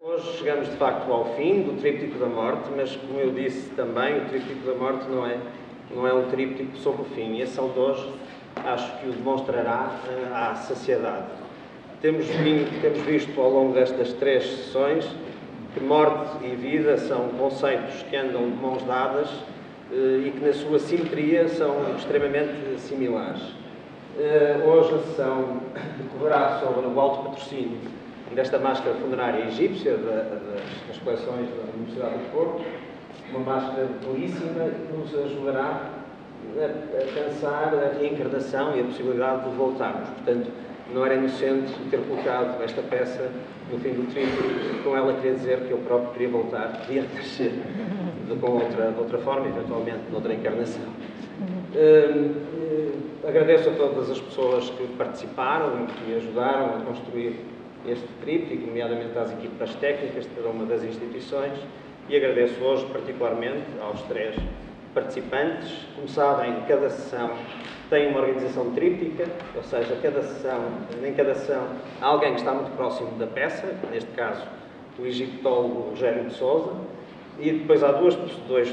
Hoje chegamos de facto ao fim do Tríptico da Morte, mas como eu disse também, o Tríptico da Morte não é um tríptico sobre o fim, e esse de hoje acho que o demonstrará à saciedade. Temos visto ao longo destas 3 sessões que morte e vida são conceitos que andam de mãos dadas e que na sua simetria são extremamente similares. Hoje a sessão decorrerá sobre o alto patrocínio desta máscara funerária egípcia das coleções da Universidade do Porto, uma máscara belíssima que nos ajudará a pensar a reencarnação e a possibilidade de voltarmos. Portanto, não era inocente ter colocado esta peça no fim do tríptico, com ela queria dizer que eu próprio queria voltar, queria renascer de outra forma, eventualmente, de outra encarnação. Agradeço a todas as pessoas que participaram e que ajudaram a construir este tríptico, nomeadamente às equipas técnicas de cada uma das instituições, e agradeço hoje particularmente aos 3 participantes. Como sabem, cada sessão tem uma organização tríptica, ou seja, em cada sessão há alguém que está muito próximo da peça, neste caso o egiptólogo Rogério de Sousa, e depois há dois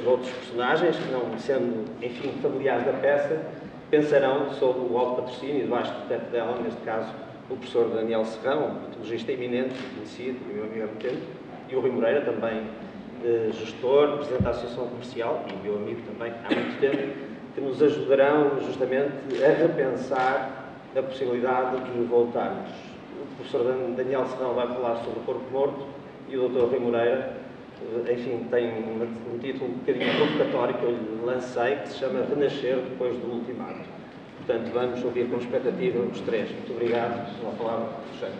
outros personagens que, não sendo, enfim, familiares da peça, pensarão sobre o alto patrocínio debaixo do teto dela, neste caso o professor Daniel Serrão, um patologista eminente, conhecido, e meu amigo há muito tempo, e o Rui Moreira, também gestor, presidente da Associação Comercial, e meu amigo também há muito tempo, que nos ajudarão justamente a repensar a possibilidade de voltarmos. O professor Daniel Serrão vai falar sobre o corpo morto e o Dr. Rui Moreira, enfim, tem um título um bocadinho provocatório que eu lhe lancei, que se chama Renascer depois do Ultimato. Portanto, vamos ouvir com expectativa os 3. Muito obrigado pela palavra, Rogério.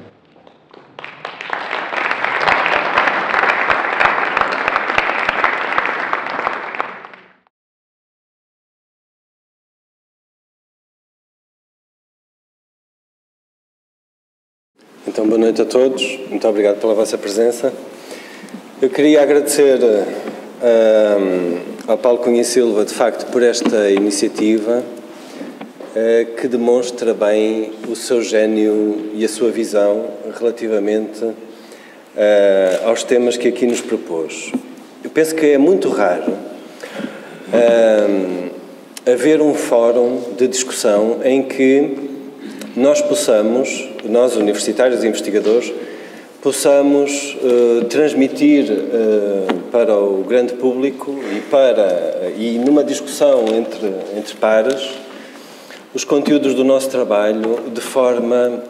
Então, boa noite a todos. Muito obrigado pela vossa presença. Eu queria agradecer ao Paulo Cunha e Silva, de facto, por esta iniciativa que demonstra bem o seu gênio e a sua visão relativamente aos temas que aqui nos propôs. Eu penso que é muito raro haver um fórum de discussão em que nós universitários e investigadores, possamos transmitir para o grande público e numa discussão entre pares os conteúdos do nosso trabalho de forma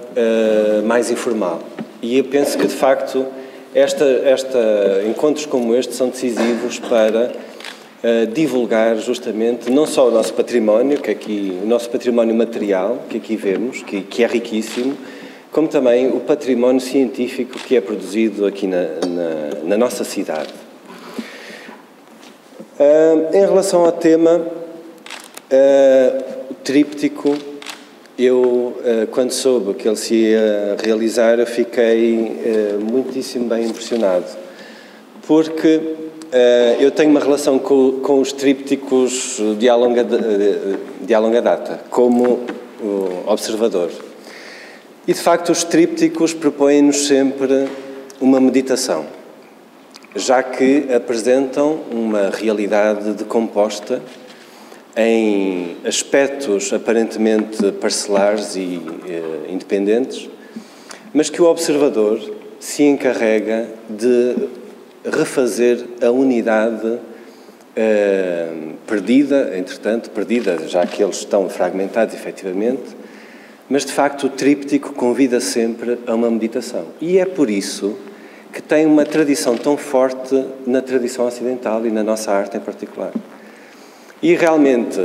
mais informal. E eu penso que, de facto, encontros como este são decisivos para divulgar justamente não só o nosso património, o nosso património material, que aqui vemos, que é riquíssimo, como também o património científico que é produzido aqui na nossa cidade. Em relação ao tema, o tríptico, eu, quando soube que ele se ia realizar, eu fiquei muitíssimo bem impressionado, porque eu tenho uma relação com os trípticos de há longa data, como observador. E, de facto, os trípticos propõem-nos sempre uma meditação, já que apresentam uma realidade decomposta em aspectos aparentemente parcelares e independentes, mas que o observador se encarrega de refazer a unidade perdida, já que eles estão fragmentados efetivamente, mas de facto o tríptico convida sempre a uma meditação. E é por isso que tem uma tradição tão forte na tradição ocidental e na nossa arte em particular. E realmente,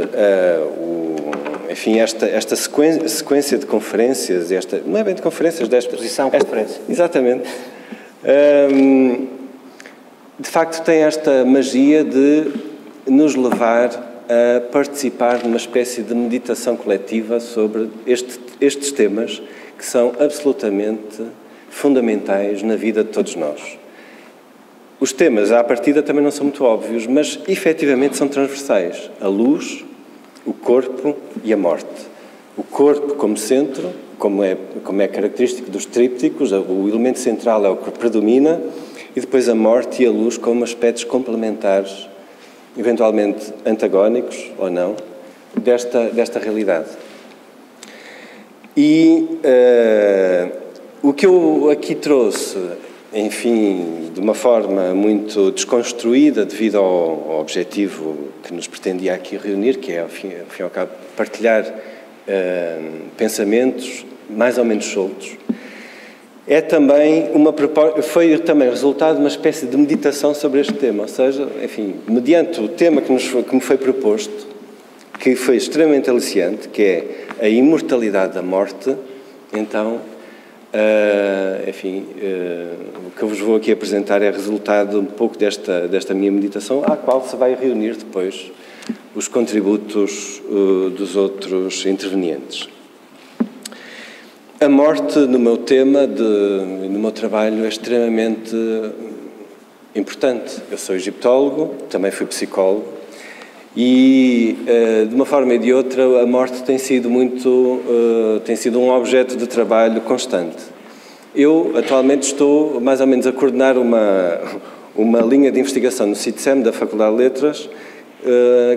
enfim, esta sequência de conferências, não é bem de conferências, desta exposição, conferência. Exatamente. De facto tem esta magia de nos levar a participar numa espécie de meditação coletiva sobre estes temas que são absolutamente fundamentais na vida de todos nós. Os temas, à partida, também não são muito óbvios, mas efetivamente são transversais. A luz, o corpo e a morte. O corpo como centro, como é característico dos trípticos, o elemento central é o que predomina, e depois a morte e a luz como aspectos complementares, eventualmente antagónicos ou não, desta realidade. E o que eu aqui trouxe, enfim, de uma forma muito desconstruída devido ao objetivo que nos pretendia aqui reunir, que é, ao fim e ao cabo, partilhar pensamentos mais ou menos soltos, foi também resultado de uma espécie de meditação sobre este tema, ou seja, enfim, mediante o tema que me foi proposto, que foi extremamente aliciante, que é a imortalidade da morte, então, enfim, o que eu vos vou aqui apresentar é resultado um pouco desta minha meditação, à qual se vai reunir depois os contributos dos outros intervenientes. A morte, no meu tema, no meu trabalho, é extremamente importante. Eu sou egiptólogo, também fui psicólogo, e, de uma forma e de outra, a morte tem sido um objeto de trabalho constante. Eu, atualmente, estou mais ou menos a coordenar uma linha de investigação no CITSEM, da Faculdade de Letras,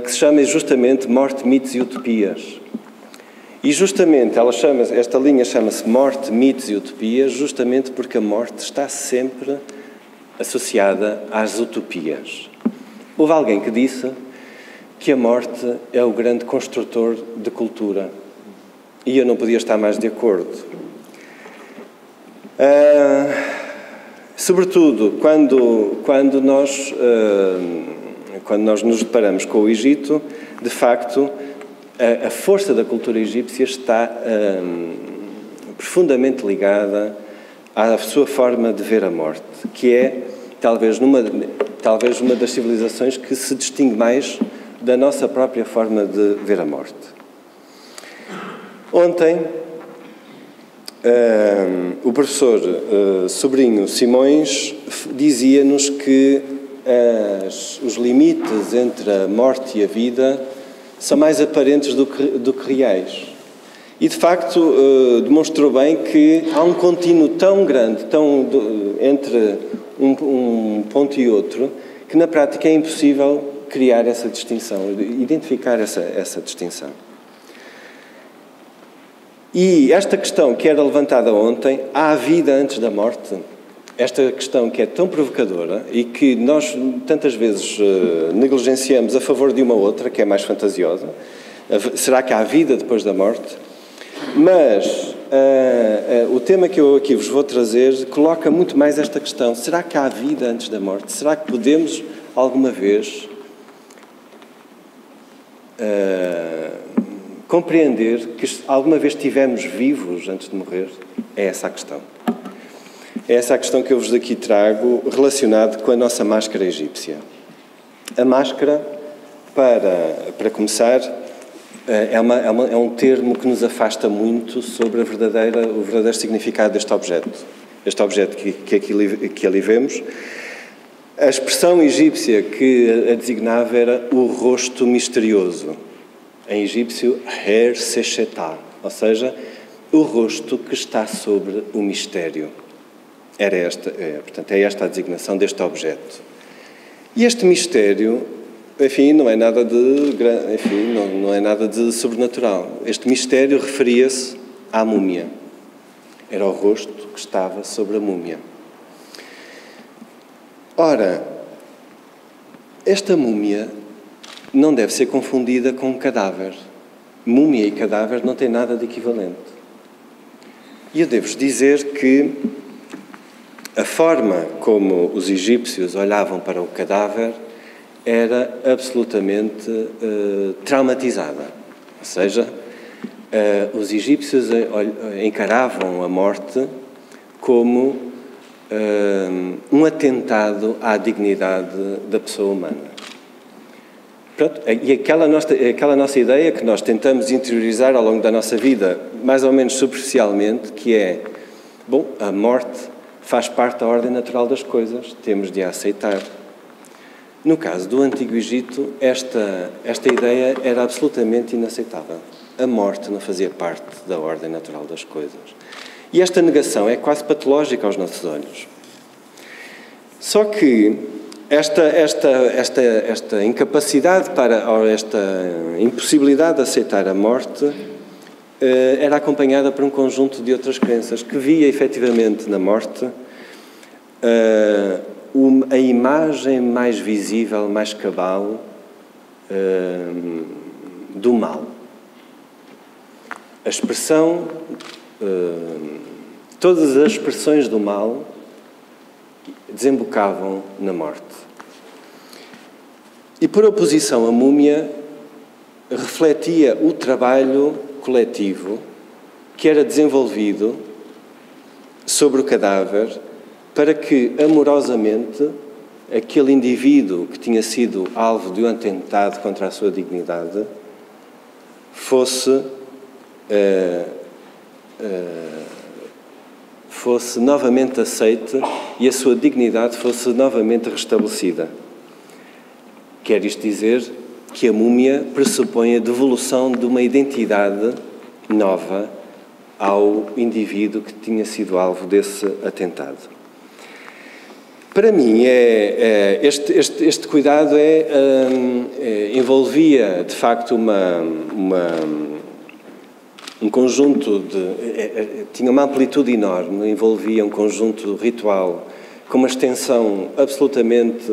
que se chama justamente Morte, Mitos e Utopias. E justamente, esta linha chama-se Morte, Mitos e Utopias, justamente porque a morte está sempre associada às utopias. Houve alguém que disse que a morte é o grande construtor de cultura. E eu não podia estar mais de acordo. Sobretudo, quando nós nos deparamos com o Egito, de facto, a força da cultura egípcia está profundamente ligada à sua forma de ver a morte, que é talvez uma das civilizações que se distingue mais da nossa própria forma de ver a morte. Ontem, o professor Sobrinho Simões dizia-nos que os limites entre a morte e a vida são mais aparentes do que reais. E, de facto, demonstrou bem que há um contínuo tão grande entre um ponto e outro, que na prática é impossível criar essa distinção, identificar essa distinção. E esta questão que era levantada ontem, há vida antes da morte? Esta questão que é tão provocadora e que nós tantas vezes negligenciamos a favor de uma outra, que é mais fantasiosa. Será que há vida depois da morte? Mas o tema que eu aqui vos vou trazer coloca muito mais esta questão. Será que há vida antes da morte? Será que podemos alguma vez compreender que alguma vez estivemos vivos antes de morrer? É essa a questão. É essa a questão que eu vos aqui trago, relacionado com a nossa máscara egípcia. A máscara, para começar, é um termo que nos afasta muito sobre o verdadeiro significado deste objeto. Este objeto que ali vemos. A expressão egípcia que a designava era o rosto misterioso. Em egípcio, Her Secheta, ou seja, o rosto que está sobre o mistério. Portanto, é esta a designação deste objeto. E este mistério, enfim, não é nada de sobrenatural. Este mistério referia-se à múmia. Era o rosto que estava sobre a múmia. Ora, esta múmia não deve ser confundida com um cadáver. Múmia e cadáver não têm nada de equivalente. E eu devo-vos dizer que a forma como os egípcios olhavam para o cadáver era absolutamente traumatizada. Ou seja, os egípcios encaravam a morte como um atentado à dignidade da pessoa humana. Pronto, e aquela nossa ideia que nós tentamos interiorizar ao longo da nossa vida, mais ou menos superficialmente, que é, a morte faz parte da ordem natural das coisas, temos de a aceitar. No caso do Antigo Egito, esta ideia era absolutamente inaceitável. A morte não fazia parte da ordem natural das coisas. E esta negação é quase patológica aos nossos olhos. Só que esta incapacidade ou esta impossibilidade de aceitar a morte era acompanhada por um conjunto de outras crenças que via efetivamente na morte a imagem mais visível, mais cabal do mal. A expressão, todas as expressões do mal desembocavam na morte. E por oposição, a múmia refletia o trabalho coletivo que era desenvolvido sobre o cadáver para que, amorosamente, aquele indivíduo que tinha sido alvo de um atentado contra a sua dignidade fosse novamente aceite e a sua dignidade fosse novamente restabelecida. Quer isto dizer que a múmia pressupõe a devolução de uma identidade nova ao indivíduo que tinha sido alvo desse atentado. Para mim, este cuidado envolvia, de facto, um conjunto tinha uma amplitude enorme, envolvia um conjunto ritual com uma extensão absolutamente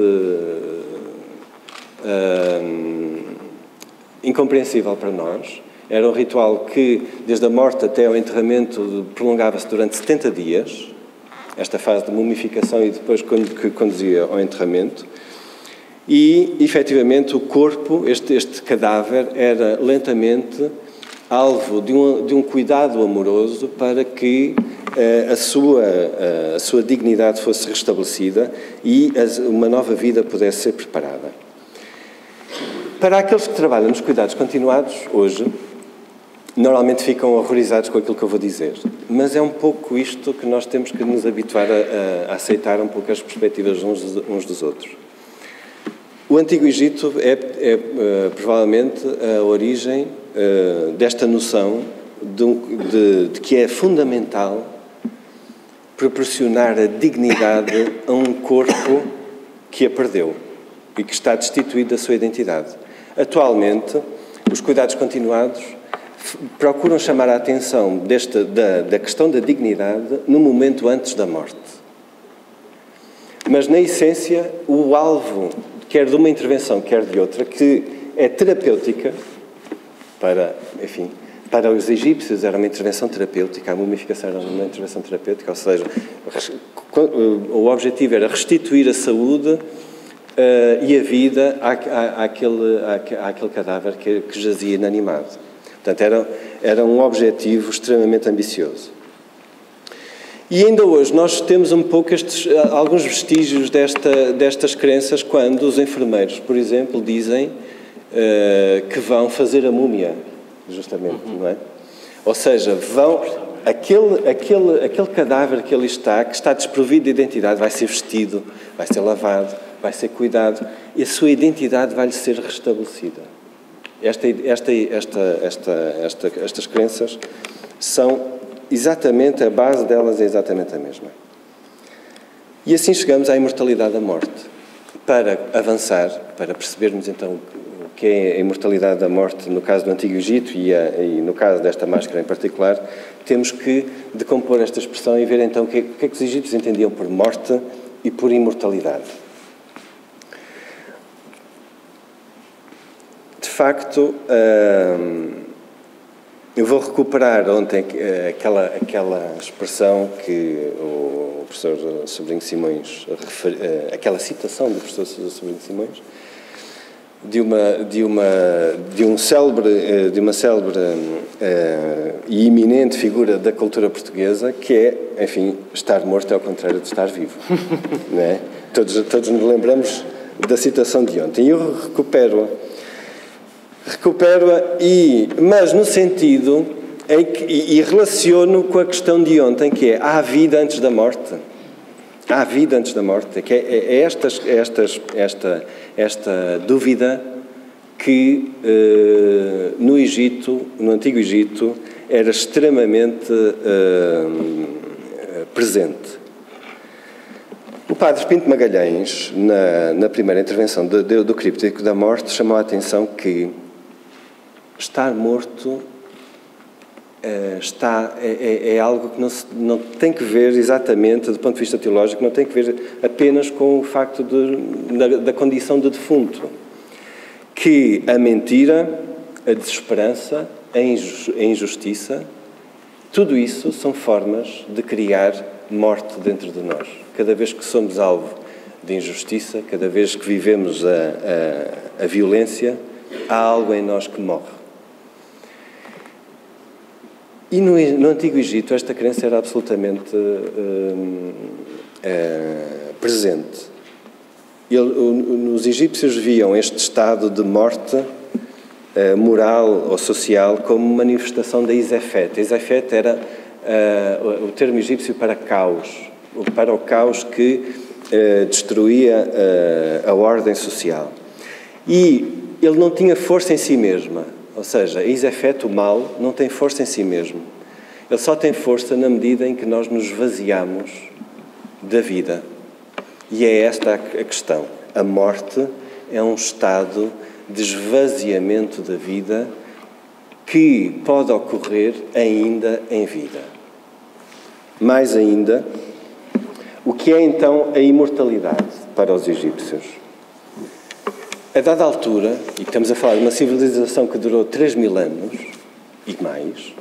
incompreensível para nós. Era um ritual que, desde a morte até ao enterramento, prolongava-se durante 70 dias, esta fase de mumificação e depois que conduzia ao enterramento. E, efetivamente, o corpo, este cadáver, era lentamente alvo de um cuidado amoroso para que a sua dignidade fosse restabelecida e uma nova vida pudesse ser preparada. Para aqueles que trabalham nos cuidados continuados, hoje, normalmente ficam horrorizados com aquilo que eu vou dizer. Mas é um pouco isto que nós temos que nos habituar a aceitar um pouco as perspectivas uns dos outros. O Antigo Egito é provavelmente a origem desta noção de que é fundamental proporcionar a dignidade a um corpo que a perdeu e que está destituído da sua identidade. Atualmente, os cuidados continuados procuram chamar a atenção da questão da dignidade no momento antes da morte. Mas, na essência, o alvo, quer de uma intervenção, quer de outra, que é terapêutica, para os egípcios era uma intervenção terapêutica, a mumificação era uma intervenção terapêutica, ou seja, o objetivo era restituir a saúde e a vida àquele cadáver que jazia inanimado. Portanto, era um objetivo extremamente ambicioso. E ainda hoje nós temos um pouco alguns vestígios destas crenças quando os enfermeiros, por exemplo, dizem que vão fazer a múmia, justamente, não é? Ou seja, aquele cadáver que ali está, que está desprovido de identidade, vai ser vestido, vai ser lavado, vai ser cuidado, e a sua identidade vai-lhe ser restabelecida. Estas crenças são exatamente, a base delas é exatamente a mesma. E assim chegamos à imortalidade da morte. Para avançar, para percebermos então o que é a imortalidade da morte no caso do Antigo Egito e no caso desta máscara em particular, temos que decompor esta expressão e ver então o que é que os egípcios entendiam por morte e por imortalidade. De facto, eu vou recuperar ontem aquela expressão que o professor Sobrinho Simões aquela citação do professor Sobrinho Simões de uma célebre e iminente figura da cultura portuguesa que é, enfim, estar morto é ao contrário de estar vivo. Não é? Todos nos lembramos da citação de ontem. E eu recupero-a, mas no sentido em que, e relaciono com a questão de ontem, que é: há vida antes da morte? Há vida antes da morte? Que é esta dúvida que no Egito, no Antigo Egito, era extremamente presente. O padre Pinto Magalhães, na primeira intervenção do críptico da morte, chamou a atenção que estar morto é algo que não tem que ver exatamente, do ponto de vista teológico, não tem que ver apenas com o facto da condição de defunto. Que a mentira, a desesperança, a injustiça, tudo isso são formas de criar morte dentro de nós. Cada vez que somos alvo de injustiça, cada vez que vivemos a violência, há algo em nós que morre. E no Antigo Egito esta crença era absolutamente presente. Os egípcios viam este estado de morte moral ou social como manifestação da Izefet. Izefet era o termo egípcio para o caos que destruía a ordem social. E ele não tinha força em si mesma, ou seja, Izefet, o mal, não tem força em si mesmo. Ele só tem força na medida em que nós nos esvaziamos da vida. E é esta a questão. A morte é um estado de esvaziamento da vida que pode ocorrer ainda em vida. Mais ainda, o que é então a imortalidade para os egípcios? A dada altura, e estamos a falar de uma civilização que durou 3.000 anos e mais,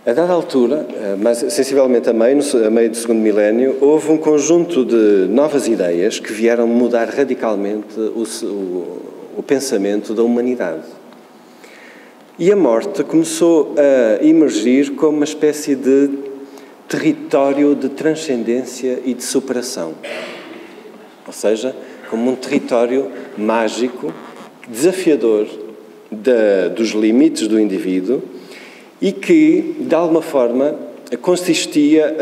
a dada altura, mas sensivelmente a meio do segundo milénio, houve um conjunto de novas ideias que vieram mudar radicalmente o pensamento da humanidade. E a morte começou a emergir como uma espécie de território de transcendência e de superação. Ou seja, como um território mágico, desafiador dos limites do indivíduo e que, de alguma forma, consistia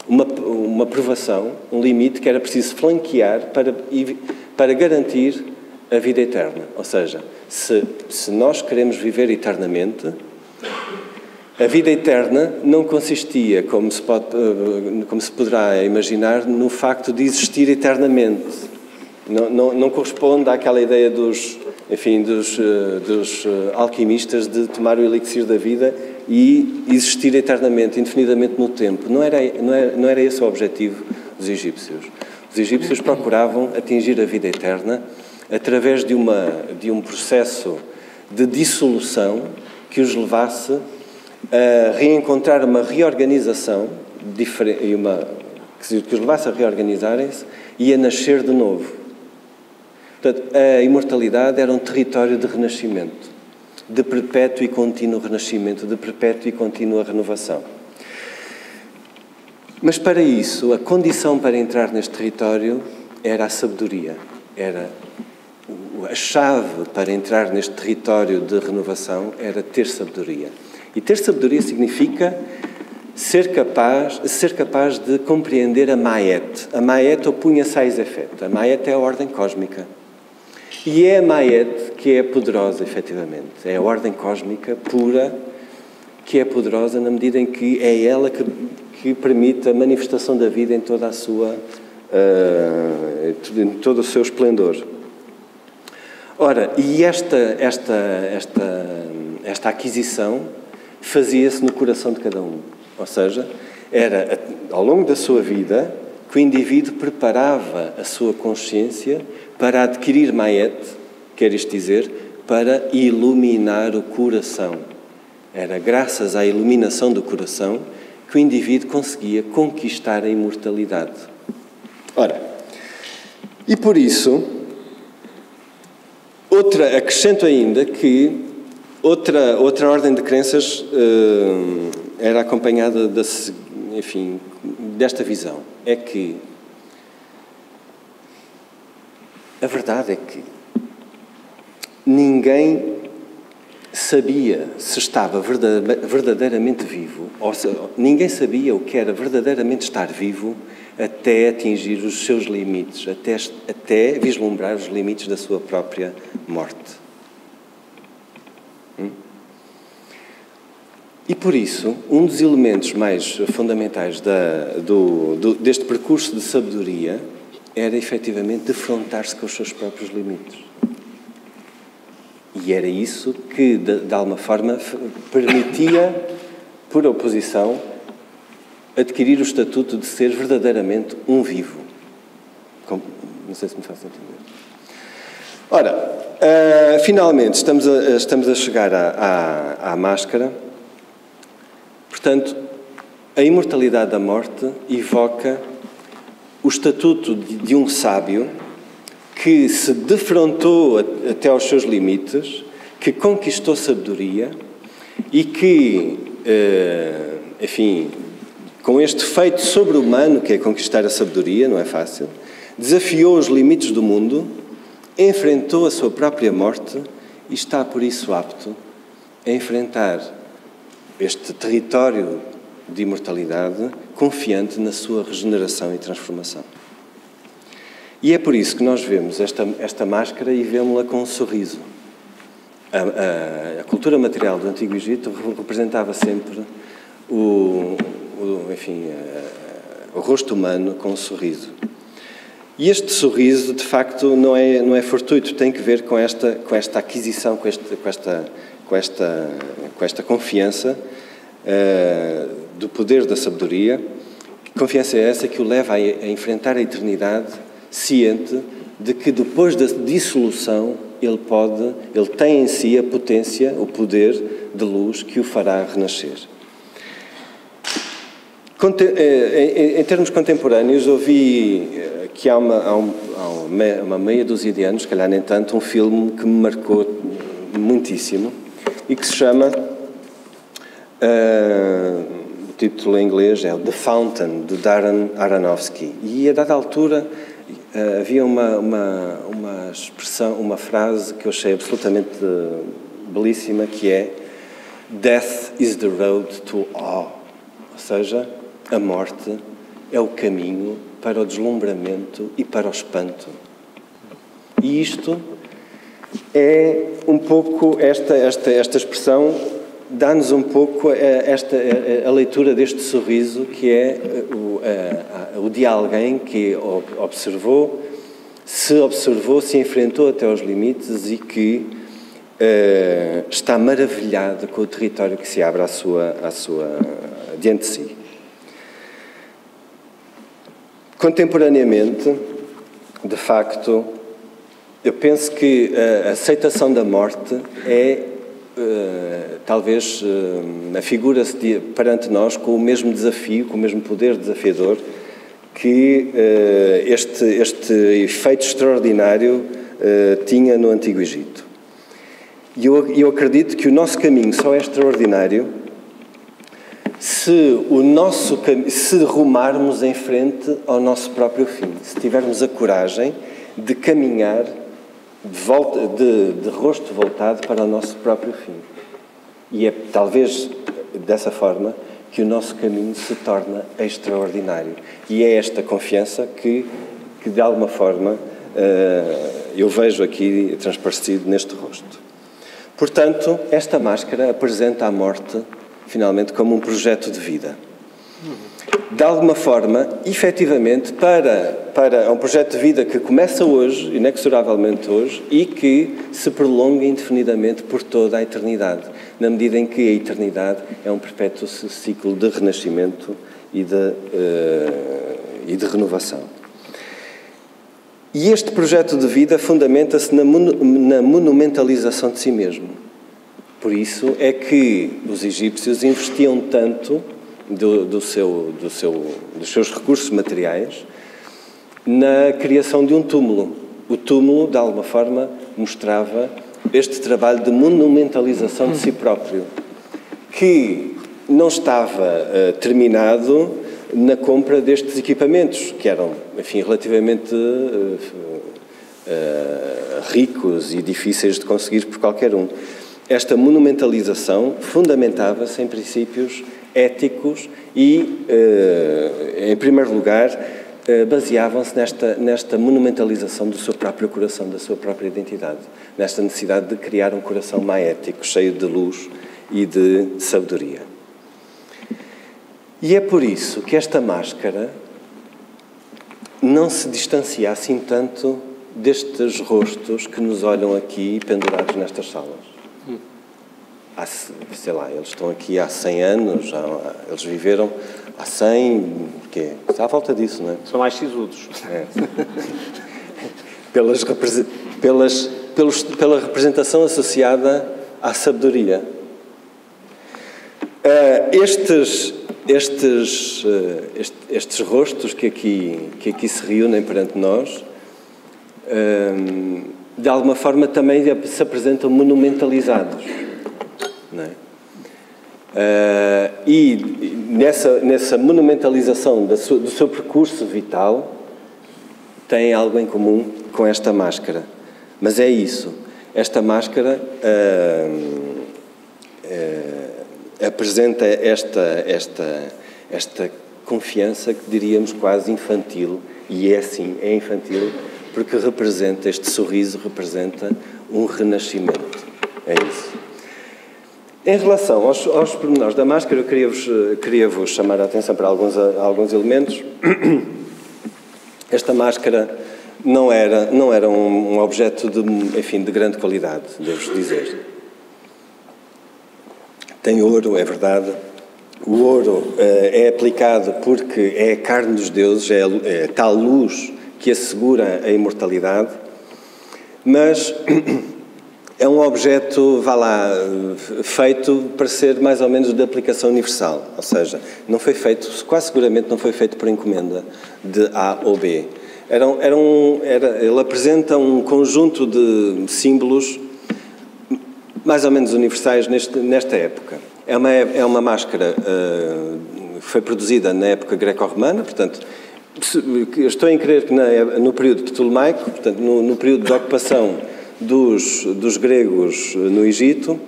uma provação, um limite que era preciso flanquear para garantir a vida eterna. Ou seja, se nós queremos viver eternamente, a vida eterna não consistia, como se poderá imaginar, no facto de existir eternamente. Não corresponde àquela ideia dos alquimistas de tomar o elixir da vida e existir eternamente, indefinidamente no tempo. Não era esse o objetivo dos egípcios. Os egípcios procuravam atingir a vida eterna através de um processo de dissolução que os levasse a reencontrar uma reorganização que os levasse a reorganizarem-se e a nascer de novo. Portanto, a imortalidade era um território de renascimento, de perpétuo e contínuo renascimento, de perpétua e contínua renovação. Mas para isso, a condição para entrar neste território era a sabedoria, era a chave para entrar neste território de renovação era ter sabedoria. E ter sabedoria significa ser capaz de compreender a Ma'et. A Ma'et opunha-se à Izefet. A Ma'et é a ordem cósmica. E é a Ma'et que é poderosa, efetivamente. É a ordem cósmica pura que é poderosa na medida em que é ela que permite a manifestação da vida em toda a sua, em todo o seu esplendor. Ora, e esta aquisição fazia-se no coração de cada um. Ou seja, era ao longo da sua vida que o indivíduo preparava a sua consciência para adquirir Ma'et, quer isto dizer, para iluminar o coração. Era graças à iluminação do coração que o indivíduo conseguia conquistar a imortalidade. Ora, e por isso, acrescento ainda que outra ordem de crenças era acompanhada desta visão. É que a verdade é que ninguém sabia se estava verdadeiramente vivo, ou seja, ninguém sabia o que era verdadeiramente estar vivo até atingir os seus limites, até vislumbrar os limites da sua própria morte. E por isso, um dos elementos mais fundamentais deste percurso de sabedoria era efetivamente defrontar-se com os seus próprios limites. E era isso que, de alguma forma, permitia, por oposição, adquirir o estatuto de ser verdadeiramente um vivo. Não sei se me faço entender. Ora, finalmente, estamos a chegar à máscara. Portanto, a imortalidade da morte evoca o estatuto de um sábio que se defrontou até aos seus limites, que conquistou sabedoria e que, enfim, com este feito sobre-humano, que é conquistar a sabedoria, não é fácil, desafiou os limites do mundo, enfrentou a sua própria morte e está, por isso, apto a enfrentar este território de imortalidade, confiante na sua regeneração e transformação. E é por isso que nós vemos esta máscara e vemos-la com um sorriso. A cultura material do Antigo Egito representava sempre o rosto humano com um sorriso. E este sorriso, de facto, não é fortuito, tem que ver com esta aquisição, com esta confiança do poder da sabedoria. Que confiança é essa que o leva a enfrentar a eternidade, ciente de que depois da dissolução ele tem em si a potência, o poder de luz que o fará renascer. Em termos contemporâneos, ouvi que há uma meia dúzia de anos, se calhar nem tanto, um filme que me marcou muitíssimo e que se chama, o título em inglês é The Fountain, de Darren Aronofsky. E a dada altura havia uma expressão, uma frase que eu achei absolutamente belíssima, que é Death is the road to awe. Ou seja, a morte é o caminho para o deslumbramento e para o espanto. E isto é um pouco, esta expressão dá-nos um pouco a leitura deste sorriso, que é o de alguém que se enfrentou até aos limites e que está maravilhado com o território que se abre diante de si. Contemporaneamente, de facto, eu penso que a aceitação da morte é, talvez, afigura-se perante nós com o mesmo desafio, com o mesmo poder desafiador que este efeito extraordinário tinha no Antigo Egito. E eu acredito que o nosso caminho só é extraordinário se rumarmos em frente ao nosso próprio fim, se tivermos a coragem de caminhar de rosto voltado para o nosso próprio fim. E é talvez dessa forma que o nosso caminho se torna extraordinário. E é esta confiança que de alguma forma, eu vejo aqui transparecido neste rosto. Portanto, esta máscara apresenta a morte, finalmente, como um projeto de vida. De alguma forma, efetivamente, para um projeto de vida que começa hoje, inexoravelmente hoje, e que se prolonga indefinidamente por toda a eternidade, na medida em que a eternidade é um perpétuo ciclo de renascimento e de renovação. E este projeto de vida fundamenta-se na monumentalização de si mesmo. Por isso é que os egípcios investiam tanto dos seus recursos materiais na criação de um túmulo. O túmulo, de alguma forma, mostrava este trabalho de monumentalização de si próprio, que não estava terminado na compra destes equipamentos, que eram, enfim, relativamente ricos e difíceis de conseguir por qualquer um. Esta monumentalização fundamentava-se em princípios éticos e, em primeiro lugar, baseavam-se nesta monumentalização do seu próprio coração, da sua própria identidade, nesta necessidade de criar um coração maético, cheio de luz e de sabedoria. E é por isso que esta máscara não se distancia assim tanto destes rostos que nos olham aqui pendurados nestas salas. Sei lá, eles estão aqui há 100 anos, eles viveram há 100, quê? Está à volta disso, não é? São mais sisudos. É. Pela representação associada à sabedoria. Estes rostos que aqui se reúnem perante nós, de alguma forma também se apresentam monumentalizados, não é? E nessa monumentalização do seu percurso vital, tem algo em comum com esta máscara. Mas é isso. Esta máscara apresenta esta confiança que diríamos quase infantil, e é assim, é infantil, porque representa, este sorriso representa um renascimento. É isso. Em relação aos pormenores da máscara, eu queria-vos chamar a atenção para alguns elementos. Esta máscara não era um objeto de grande qualidade, devo dizer. Tem ouro, é verdade. O ouro é aplicado porque é a carne dos deuses, é tal luz que assegura a imortalidade, mas é um objeto, feito para ser mais ou menos de aplicação universal, ou seja, quase seguramente não foi feito por encomenda de A ou B. Ele apresenta um conjunto de símbolos mais ou menos universais nesta época. É uma máscara que foi produzida na época greco-romana, portanto, estou a crer que no período ptolomaico, portanto, no período de ocupação dos gregos no Egito,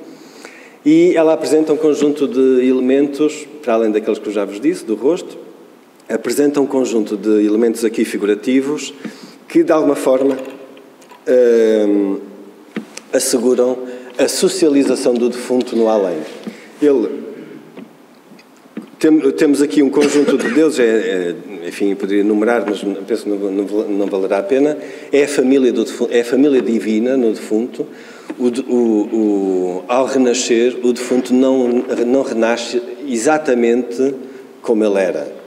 e ela apresenta um conjunto de elementos, para além daqueles que eu já vos disse, do rosto, apresenta um conjunto de elementos aqui figurativos que, de alguma forma, asseguram a socialização do defunto no além. Temos aqui um conjunto de deuses, enfim, poderia enumerar, mas penso que não valerá a pena. É a família divina no defunto. Ao renascer, o defunto não renasce exatamente como ele era.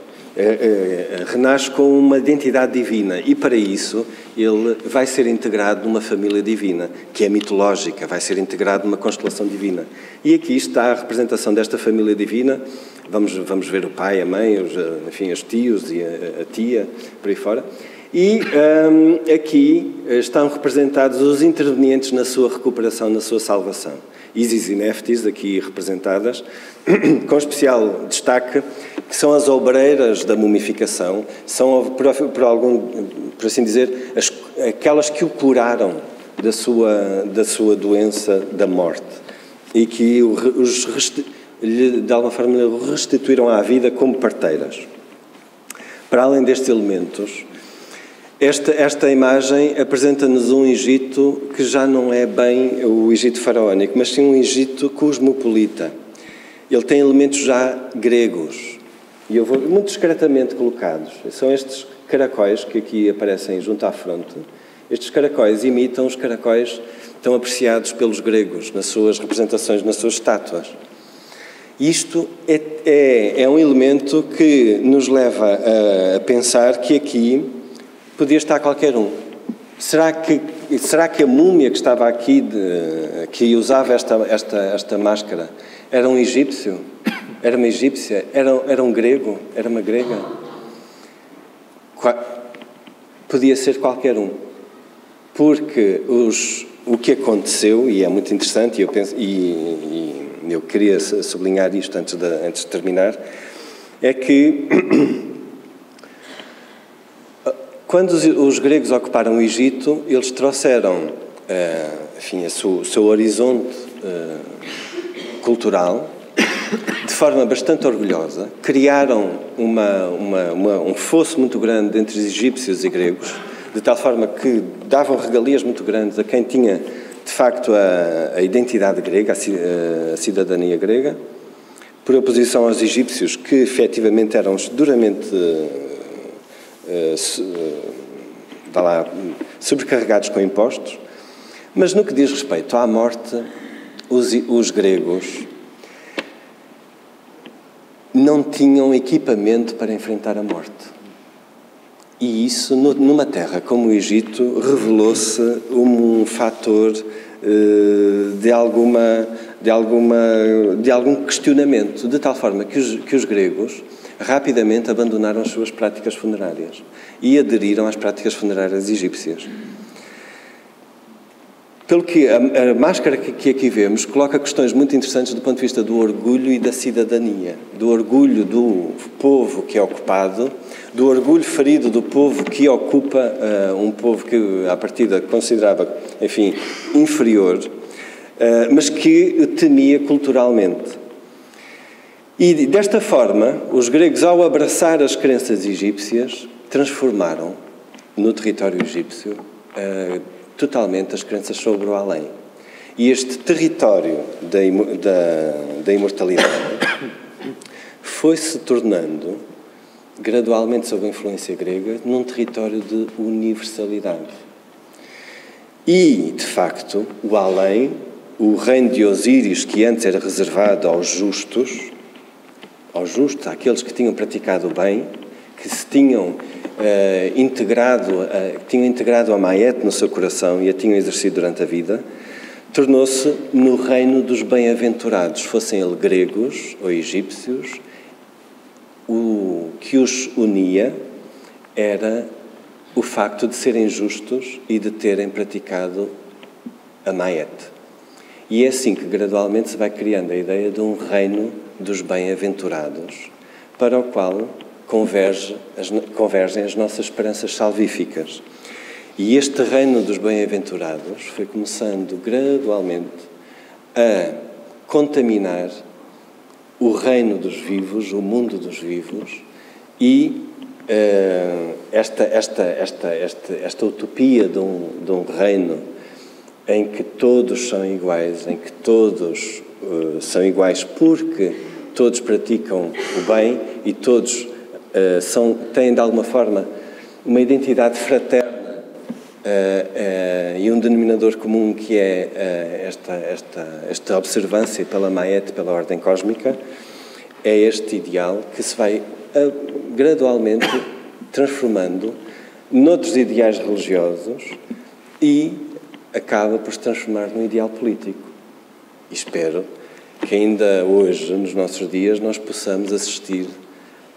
Renasce com uma identidade divina e, para isso, ele vai ser integrado numa família divina, que é mitológica, vai ser integrado numa constelação divina. E aqui está a representação desta família divina. Vamos ver o pai, a mãe, os tios e a tia, por aí fora. E aqui estão representados os intervenientes na sua recuperação, na sua salvação. Ísis e Néftis, aqui representadas, com especial destaque, que são as obreiras da mumificação, são, por assim dizer, aquelas que o curaram da sua doença da morte e que de alguma forma o restituíram à vida como parteiras. Para além destes elementos, esta imagem apresenta-nos um Egito que já não é bem o Egito faraónico, mas sim um Egito cosmopolita. Ele tem elementos já gregos, e eu vou muito discretamente colocados. São estes caracóis que aqui aparecem junto à fronte. Estes caracóis imitam os caracóis tão apreciados pelos gregos nas suas representações, nas suas estátuas. Isto é um elemento que nos leva a pensar que aqui podia estar qualquer um. Será que a múmia que estava aqui, que usava esta máscara, era um egípcio? Era uma egípcia? Era um grego? Era uma grega? Podia ser qualquer um. Porque o que aconteceu, e é muito interessante, e eu queria sublinhar isto antes de terminar, é que quando os gregos ocuparam o Egito, eles trouxeram, o seu horizonte cultural de forma bastante orgulhosa, criaram um fosso muito grande entre os egípcios e gregos, de tal forma que davam regalias muito grandes a quem tinha, de facto, a identidade grega, a cidadania grega, por oposição aos egípcios, que efetivamente eram duramente sobrecarregados com impostos, mas no que diz respeito à morte, os gregos não tinham equipamento para enfrentar a morte. E isso, numa terra como o Egito, revelou-se um fator de algum questionamento, de tal forma que os gregos rapidamente abandonaram as suas práticas funerárias e aderiram às práticas funerárias egípcias. Pelo que a máscara que aqui vemos coloca questões muito interessantes do ponto de vista do orgulho e da cidadania, do orgulho do povo que é ocupado, do orgulho ferido do povo que ocupa um povo que, à partida, considerava, enfim, inferior, mas que temia culturalmente. E, desta forma, os gregos, ao abraçar as crenças egípcias, transformaram no território egípcio totalmente as crenças sobre o além. E este território da imortalidade foi-se tornando, gradualmente sob a influência grega, num território de universalidade. E, de facto, o além, o reino de Osíris, que antes era reservado aos justos, àqueles que tinham praticado o bem, que se tinham integrado a Maete no seu coração e a tinham exercido durante a vida, tornou-se no reino dos bem-aventurados, fossem eles gregos ou egípcios. O que os unia era o facto de serem justos e de terem praticado a Maete. E é assim que gradualmente se vai criando a ideia de um reino dos bem-aventurados, para o qual convergem as nossas esperanças salvíficas. E este reino dos bem-aventurados foi começando gradualmente a contaminar o reino dos vivos, o mundo dos vivos, e esta utopia de um reino em que todos são iguais, em que todos são iguais porque todos praticam o bem e todos têm, de alguma forma, uma identidade fraterna e um denominador comum que é esta observância pela Maete, pela ordem cósmica, é este ideal que se vai gradualmente transformando noutros ideais religiosos e acaba por se transformar num ideal político. E espero que ainda hoje, nos nossos dias, nós possamos assistir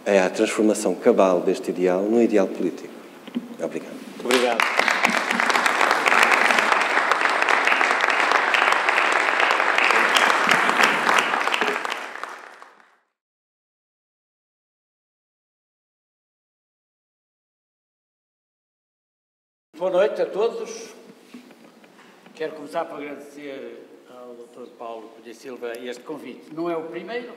à transformação cabal deste ideal num ideal político. Obrigado. Muito obrigado. Boa noite a todos. Quero começar por agradecer ao Dr. Paulo Cunha Silva este convite. Não é o primeiro.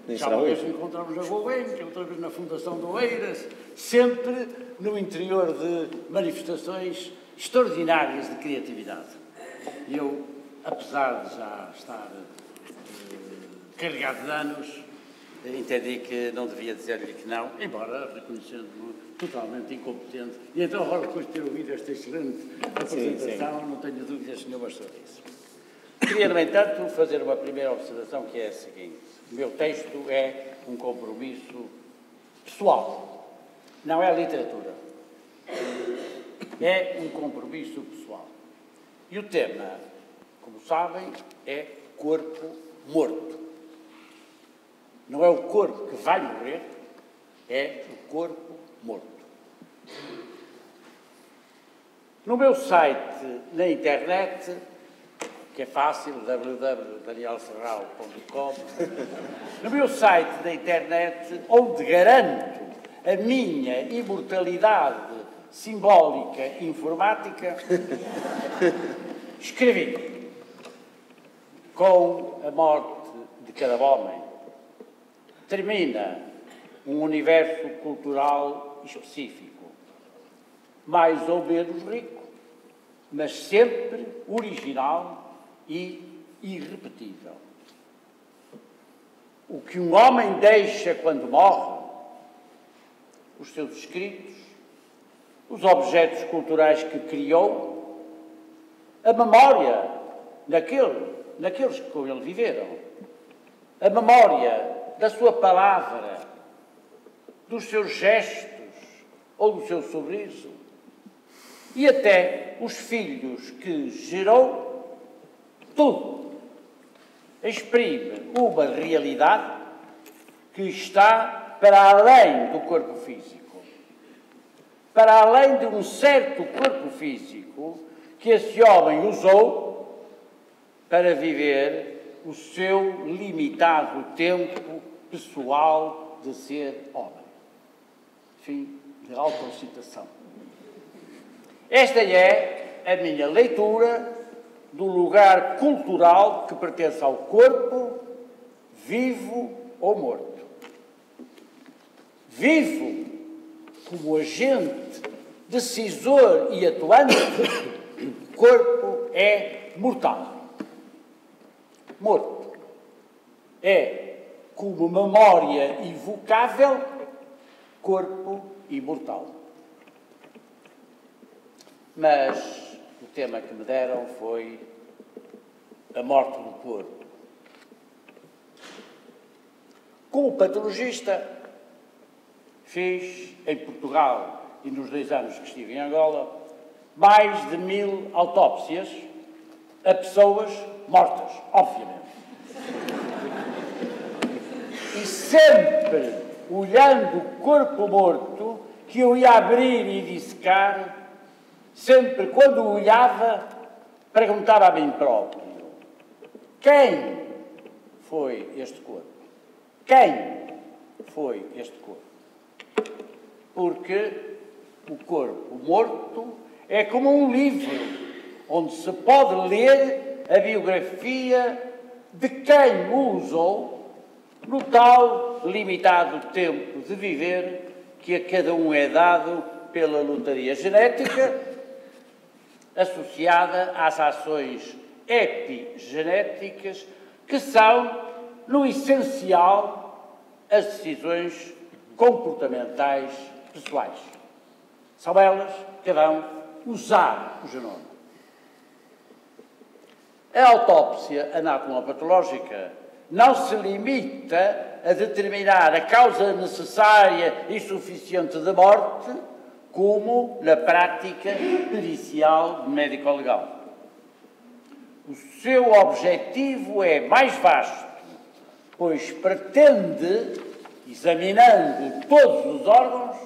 Já uma vez nos encontramos na Gulbenkian, outra vez na Fundação do Oeiras, sempre no interior de manifestações extraordinárias de criatividade. E eu, apesar de já estar carregado de anos, entendi que não devia dizer-lhe que não, embora reconhecendo-me totalmente incompetente. E então, agora, depois de ter ouvido esta excelente apresentação, não tenho dúvidas nenhuma sobre isso. Queria, no entanto, fazer uma primeira observação, que é a seguinte. O meu texto é um compromisso pessoal. Não é literatura. É um compromisso pessoal. E o tema, como sabem, é corpo morto. Não é o corpo que vai morrer, é o corpo morto. No meu site, na internet, que é fácil, www.danielserral.com, no meu site da internet, onde garanto a minha imortalidade simbólica informática, escrevi: com a morte de cada homem, termina um universo cultural específico, mais ou menos rico, mas sempre original e irrepetível. O que um homem deixa quando morre, os seus escritos, os objetos culturais que criou, a memória daqueles que com ele viveram, a memória da sua palavra, dos seus gestos ou do seu sorriso, e até os filhos que gerou, tudo exprime uma realidade que está para além do corpo físico, para além de um certo corpo físico que esse homem usou para viver o seu limitado tempo pessoal de ser homem. Fim de autocitação. Esta é a minha leitura do lugar cultural que pertence ao corpo, vivo ou morto. Vivo como agente decisor e atuante, o corpo é mortal. Morto é como memória evocável, corpo imortal. Mas o tema que me deram foi a morte do corpo. Como patologista, fiz em Portugal e nos 2 anos que estive em Angola mais de 1000 autópsias a pessoas mortas, obviamente. E sempre olhando o corpo morto que eu ia abrir e dissecar, sempre quando o olhava, perguntava a mim próprio: quem foi este corpo? Quem foi este corpo? Porque o corpo morto é como um livro onde se pode ler a biografia de quem o usou no tal limitado tempo de viver que a cada um é dado pela lotaria genética, associada às ações epigenéticas, que são, no essencial, as decisões comportamentais pessoais. São elas que vão usar o genoma. A autópsia anatomopatológica não se limita a determinar a causa necessária e suficiente de morte, como na prática pericial médico-legal. O seu objetivo é mais vasto, pois pretende, examinando todos os órgãos,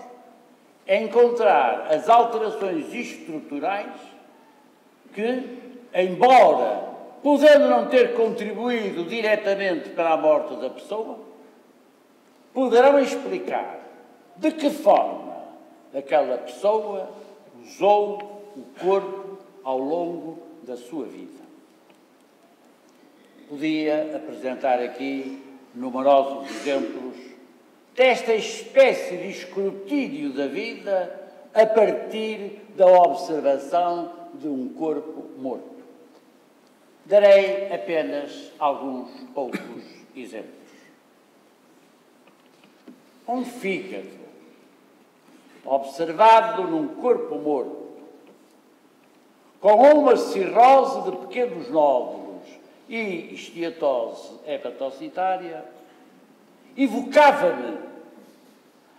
encontrar as alterações estruturais que, embora podendo não ter contribuído diretamente para a morte da pessoa, poderão explicar de que forma aquela pessoa usou o corpo ao longo da sua vida. Podia apresentar aqui numerosos exemplos desta espécie de escrutínio da vida a partir da observação de um corpo morto. Darei apenas alguns poucos exemplos. Um fígado observado num corpo morto, com uma cirrose de pequenos nódulos e esteatose hepatocitária, evocava-me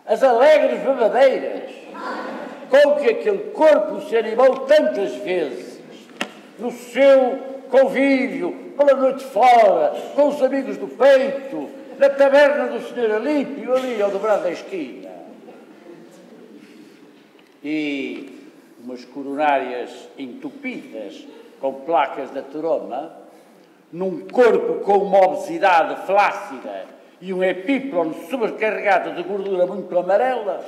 as alegres babadeiras com que aquele corpo se animou tantas vezes no seu convívio, pela noite fora, com os amigos do peito, na taberna do Sr. Alípio, ali ao dobrar da esquina. E umas coronárias entupidas com placas de ateroma, num corpo com uma obesidade flácida e um epíplon sobrecarregado de gordura muito amarela,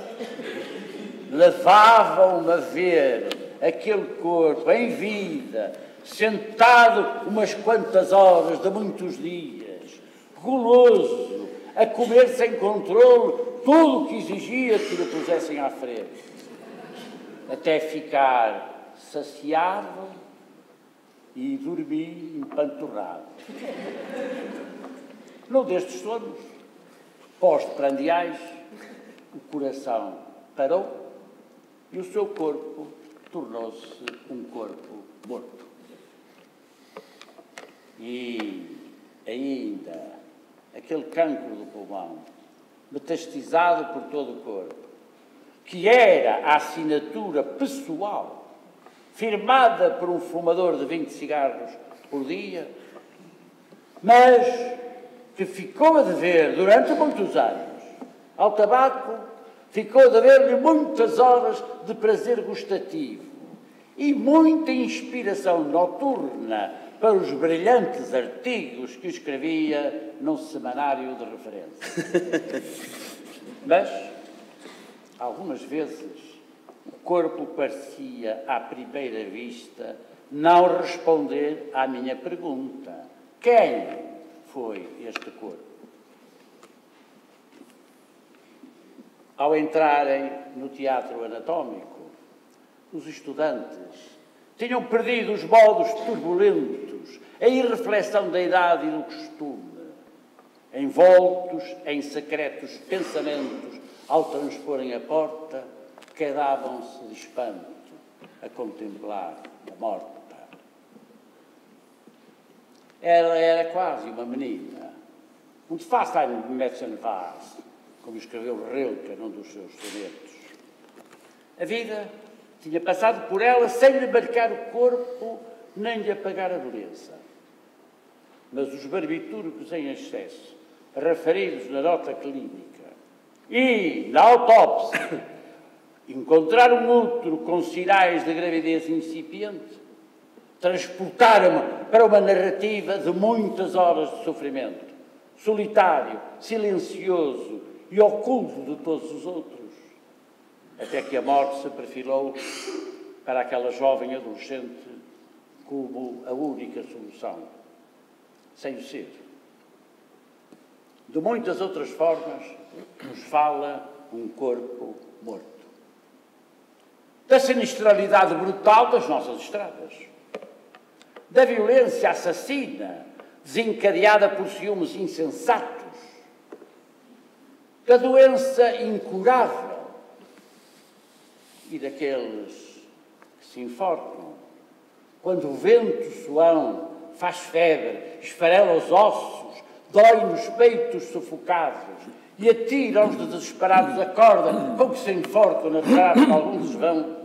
levavam-me a ver aquele corpo em vida, sentado umas quantas horas de muitos dias, goloso, a comer sem controle tudo o que exigia que lhe pusessem à frente, até ficar saciado e dormi empanturrado. Num destes sonos, pós-prandiais, o coração parou e o seu corpo tornou-se um corpo morto. E ainda aquele cancro do pulmão, metastizado por todo o corpo, que era a assinatura pessoal, firmada por um fumador de 20 cigarros por dia, mas que ficou a dever, durante muitos anos, ao tabaco, ficou a dever-lhe muitas horas de prazer gustativo e muita inspiração noturna para os brilhantes artigos que escrevia num semanário de referência. Mas, algumas vezes, o corpo parecia, à primeira vista, não responder à minha pergunta: quem foi este corpo? Ao entrarem no teatro anatómico, os estudantes tinham perdido os modos turbulentos, a irreflexão da idade e do costume, envoltos em secretos pensamentos, ao transporem a porta, quedavam-se de espanto a contemplar a morta. Ela era quase uma menina, und fast ein Mädchen war's, como escreveu Rilke num dos seus sonetos. A vida tinha passado por ela sem lhe marcar o corpo, nem lhe apagar a beleza. Mas os barbitúricos em excesso, referidos na nota clínica e na autópsia, encontraram útero com sinais de gravidez incipiente, transportaram-me para uma narrativa de muitas horas de sofrimento, solitário, silencioso e oculto de todos os outros, até que a morte se perfilou para aquela jovem adolescente como a única solução, sem o ser. De muitas outras formas, nos fala um corpo morto. Da sinistralidade brutal das nossas estradas, da violência assassina desencadeada por ciúmes insensatos, da doença incurável e daqueles que se enforcam quando o vento suão faz febre, esfarela os ossos, dói nos peitos sufocados e atira-os de desesperados a corda com que se enforcam na trave de algum desvão,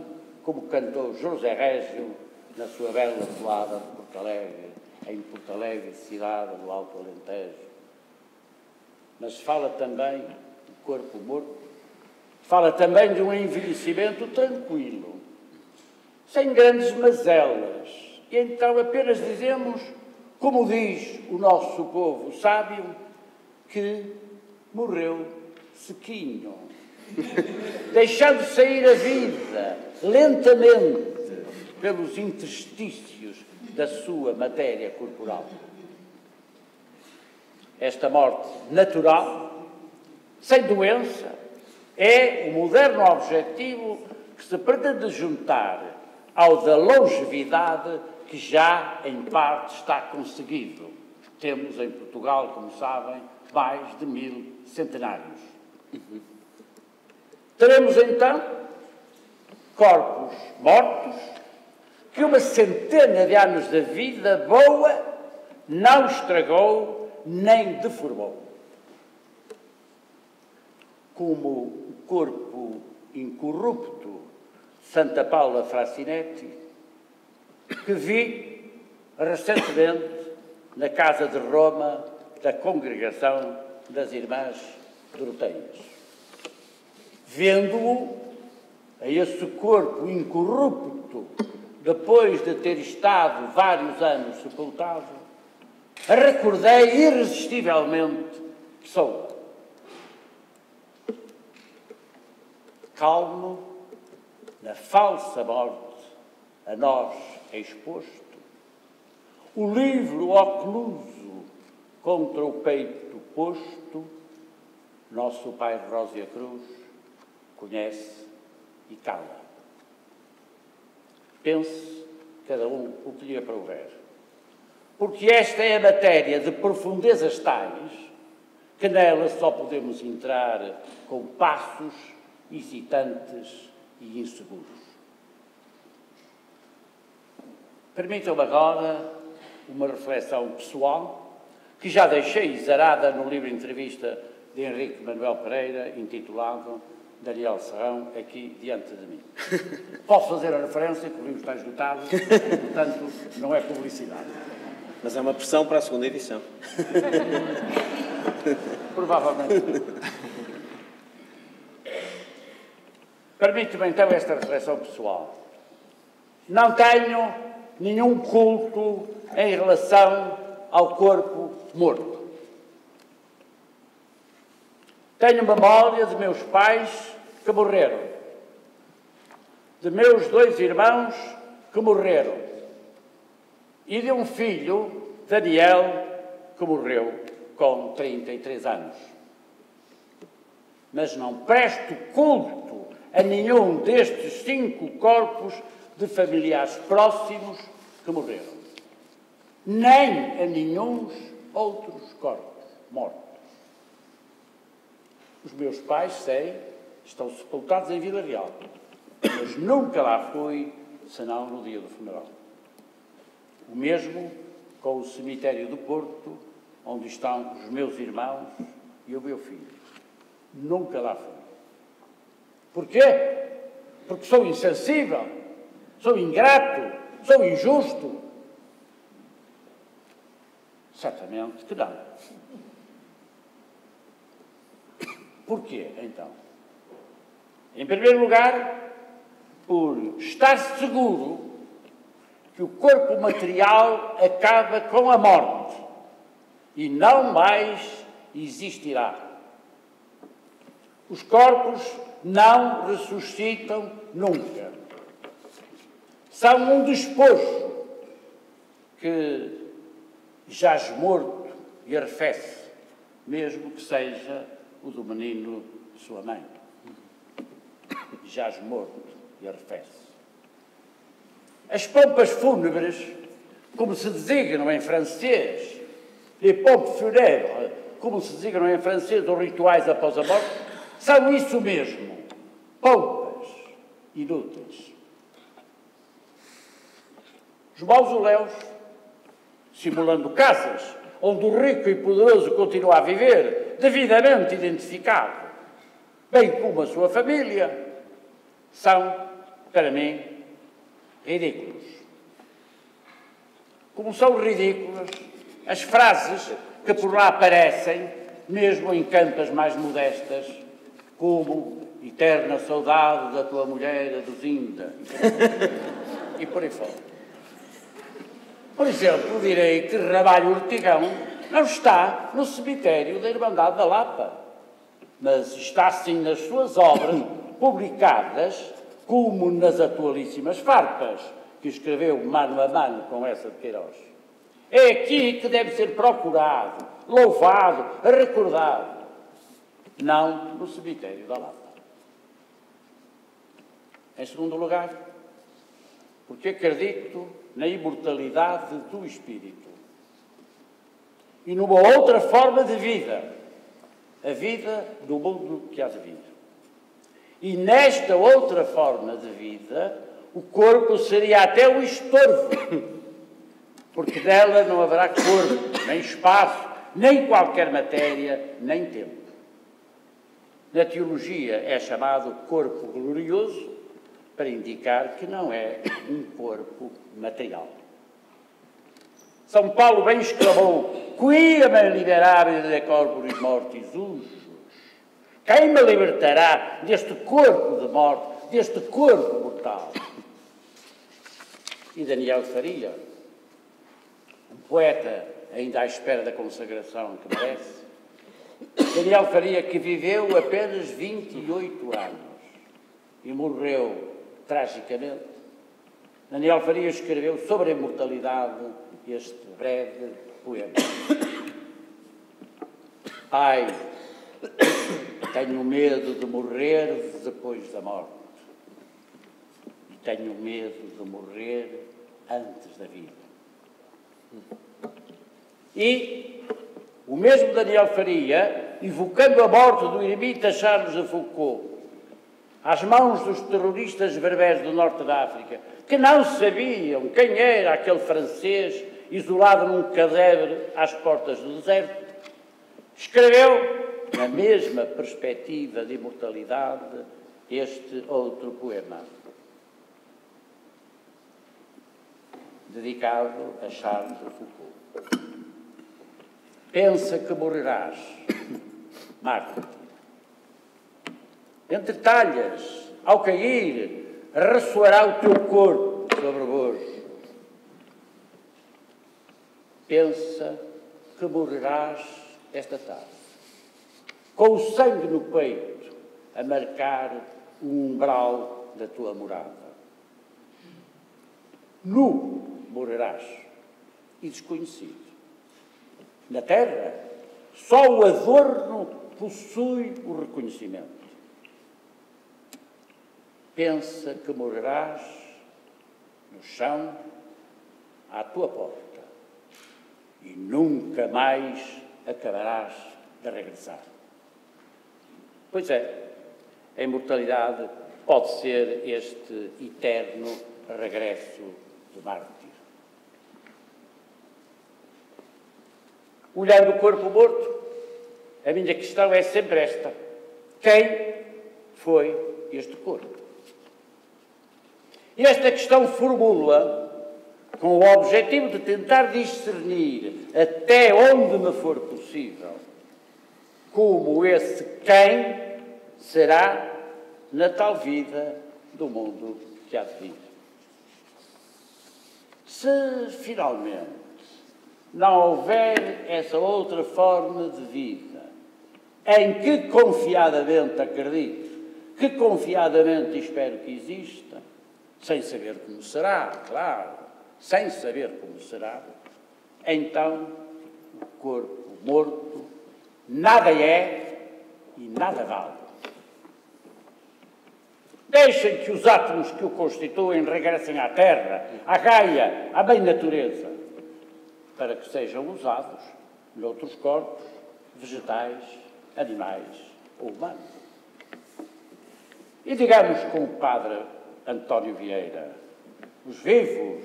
como cantou José Régio na sua bela toada de Porto Alegre, em Porto Alegre, cidade do Alto Alentejo. Mas fala também do corpo morto, fala também de um envelhecimento tranquilo, sem grandes mazelas, e então apenas dizemos, como diz o nosso povo sábio, que morreu sequinho, deixando sair a vida lentamente pelos interstícios da sua matéria corporal. Esta morte natural, sem doença, é o moderno objetivo que se pretende juntar ao da longevidade que já, em parte, está conseguido. Temos em Portugal, como sabem, mais de 1000 centenários. Teremos, então, corpos mortos que uma centena de anos de vida boa não estragou nem deformou. Como o corpo incorrupto de Santa Paula Frassinetti, que vi recentemente na Casa de Roma da Congregação das Irmãs Doroteias. Vendo-o, a esse corpo incorrupto, depois de ter estado vários anos sepultado, recordei irresistivelmente Pessoa. Calmo, na falsa morte, a nós exposto, o livro ocluso contra o peito posto, nosso pai Rósia Cruz conhece e cala. pense cada um o que lhe aprouver. Porque esta é a matéria de profundezas tais que nela só podemos entrar com passos hesitantes e inseguros. Permitam-me agora uma reflexão pessoal que já deixei zarada no livro de entrevista de Henrique Manuel Pereira, intitulado Daniel Serrão, aqui diante de mim. Posso fazer a referência, que o livro está esgotado, portanto, não é publicidade. Mas é uma pressão para a segunda edição. Provavelmente. Permite-me então esta reflexão pessoal. Não tenho nenhum culto em relação ao corpo morto. Tenho memória de meus pais que morreram, de meus 2 irmãos que morreram e de um filho, Daniel, que morreu com 33 anos. Mas não presto culto a nenhum destes 5 corpos de familiares próximos que morreram, nem a nenhum outros corpos mortos. Os meus pais, sei, estão sepultados em Vila Real, mas nunca lá fui, senão no dia do funeral. O mesmo com o cemitério do Porto, onde estão os meus irmãos e o meu filho. Nunca lá fui. Porquê? Porque sou insensível, sou ingrato, sou injusto? Certamente que não. Porquê, então? Em primeiro lugar, por estar seguro que o corpo material acaba com a morte e não mais existirá. Os corpos não ressuscitam nunca. São um despojo que jaz morto e arrefece, mesmo que seja o do menino de sua mãe. Jaz morto e arrefece. As pompas fúnebres, como se designam em francês, les pompes funèbres, como se designam em francês os rituais após a morte, são isso mesmo, pompas inúteis. Os mausoléus, simulando casas, onde o rico e poderoso continua a viver, devidamente identificado, bem como a sua família, são, para mim, ridículos. Como são ridículas as frases que por lá aparecem, mesmo em campas mais modestas, como eterna saudade da tua mulher, a Duzinda, e por aí fora. Por exemplo, direi que Ramalho Ortigão não está no cemitério da Irmandade da Lapa, mas está sim nas suas obras publicadas, como nas atualíssimas farpas que escreveu mano a mano com essa de Queiroz. É aqui que deve ser procurado, louvado, recordado, não no cemitério da Lapa. Em segundo lugar, porque acredito na imortalidade do espírito e numa outra forma de vida, a vida do mundo que há de vir. E nesta outra forma de vida, o corpo seria até um estorvo, porque dela não haverá corpo, nem espaço, nem qualquer matéria, nem tempo. Na teologia é chamado corpo glorioso, para indicar que não é um corpo material. São Paulo bem exclamou: Quia me liberare de corporis mortis usus? Quem me libertará deste corpo de morte, deste corpo mortal? E Daniel Faria, um poeta ainda à espera da consagração que merece, Daniel Faria, que viveu apenas 28 anos e morreu tragicamente, Daniel Faria escreveu sobre a imortalidade este breve poema. Ai, tenho medo de morrer depois da morte. tenho medo de morrer antes da vida. E o mesmo Daniel Faria, invocando a morte do eremita Charles de Foucault, às mãos dos terroristas berbés do norte da África, que não sabiam quem era aquele francês isolado num casebre às portas do deserto, escreveu, na mesma perspectiva de imortalidade, este outro poema, dedicado a Charles de Foucault. Pensa que morrerás, mártir. Entre talhas, ao cair, ressoará o teu corpo sobre vós. Pensa que morrerás esta tarde, com o sangue no peito a marcar o umbral da tua morada. Nu morrerás e desconhecido. Na terra, só o adorno possui o reconhecimento. Pensa que morrerás no chão à tua porta e nunca mais acabarás de regressar. Pois é, a imortalidade pode ser este eterno regresso do mártir. Olhando o corpo morto, a minha questão é sempre esta: quem foi este corpo? E esta questão formula com o objetivo de tentar discernir, até onde me for possível, como esse quem será na tal vida do mundo que há de vir. Se finalmente não houver essa outra forma de vida em que confiadamente acredito, que confiadamente espero que exista, sem saber como será, claro, sem saber como será, então o corpo morto nada é e nada vale. Deixem que os átomos que o constituem regressem à Terra, à Gaia, à bem natureza, para que sejam usados noutros corpos, vegetais, animais ou humanos. E digamos com o padre António Vieira: os vivos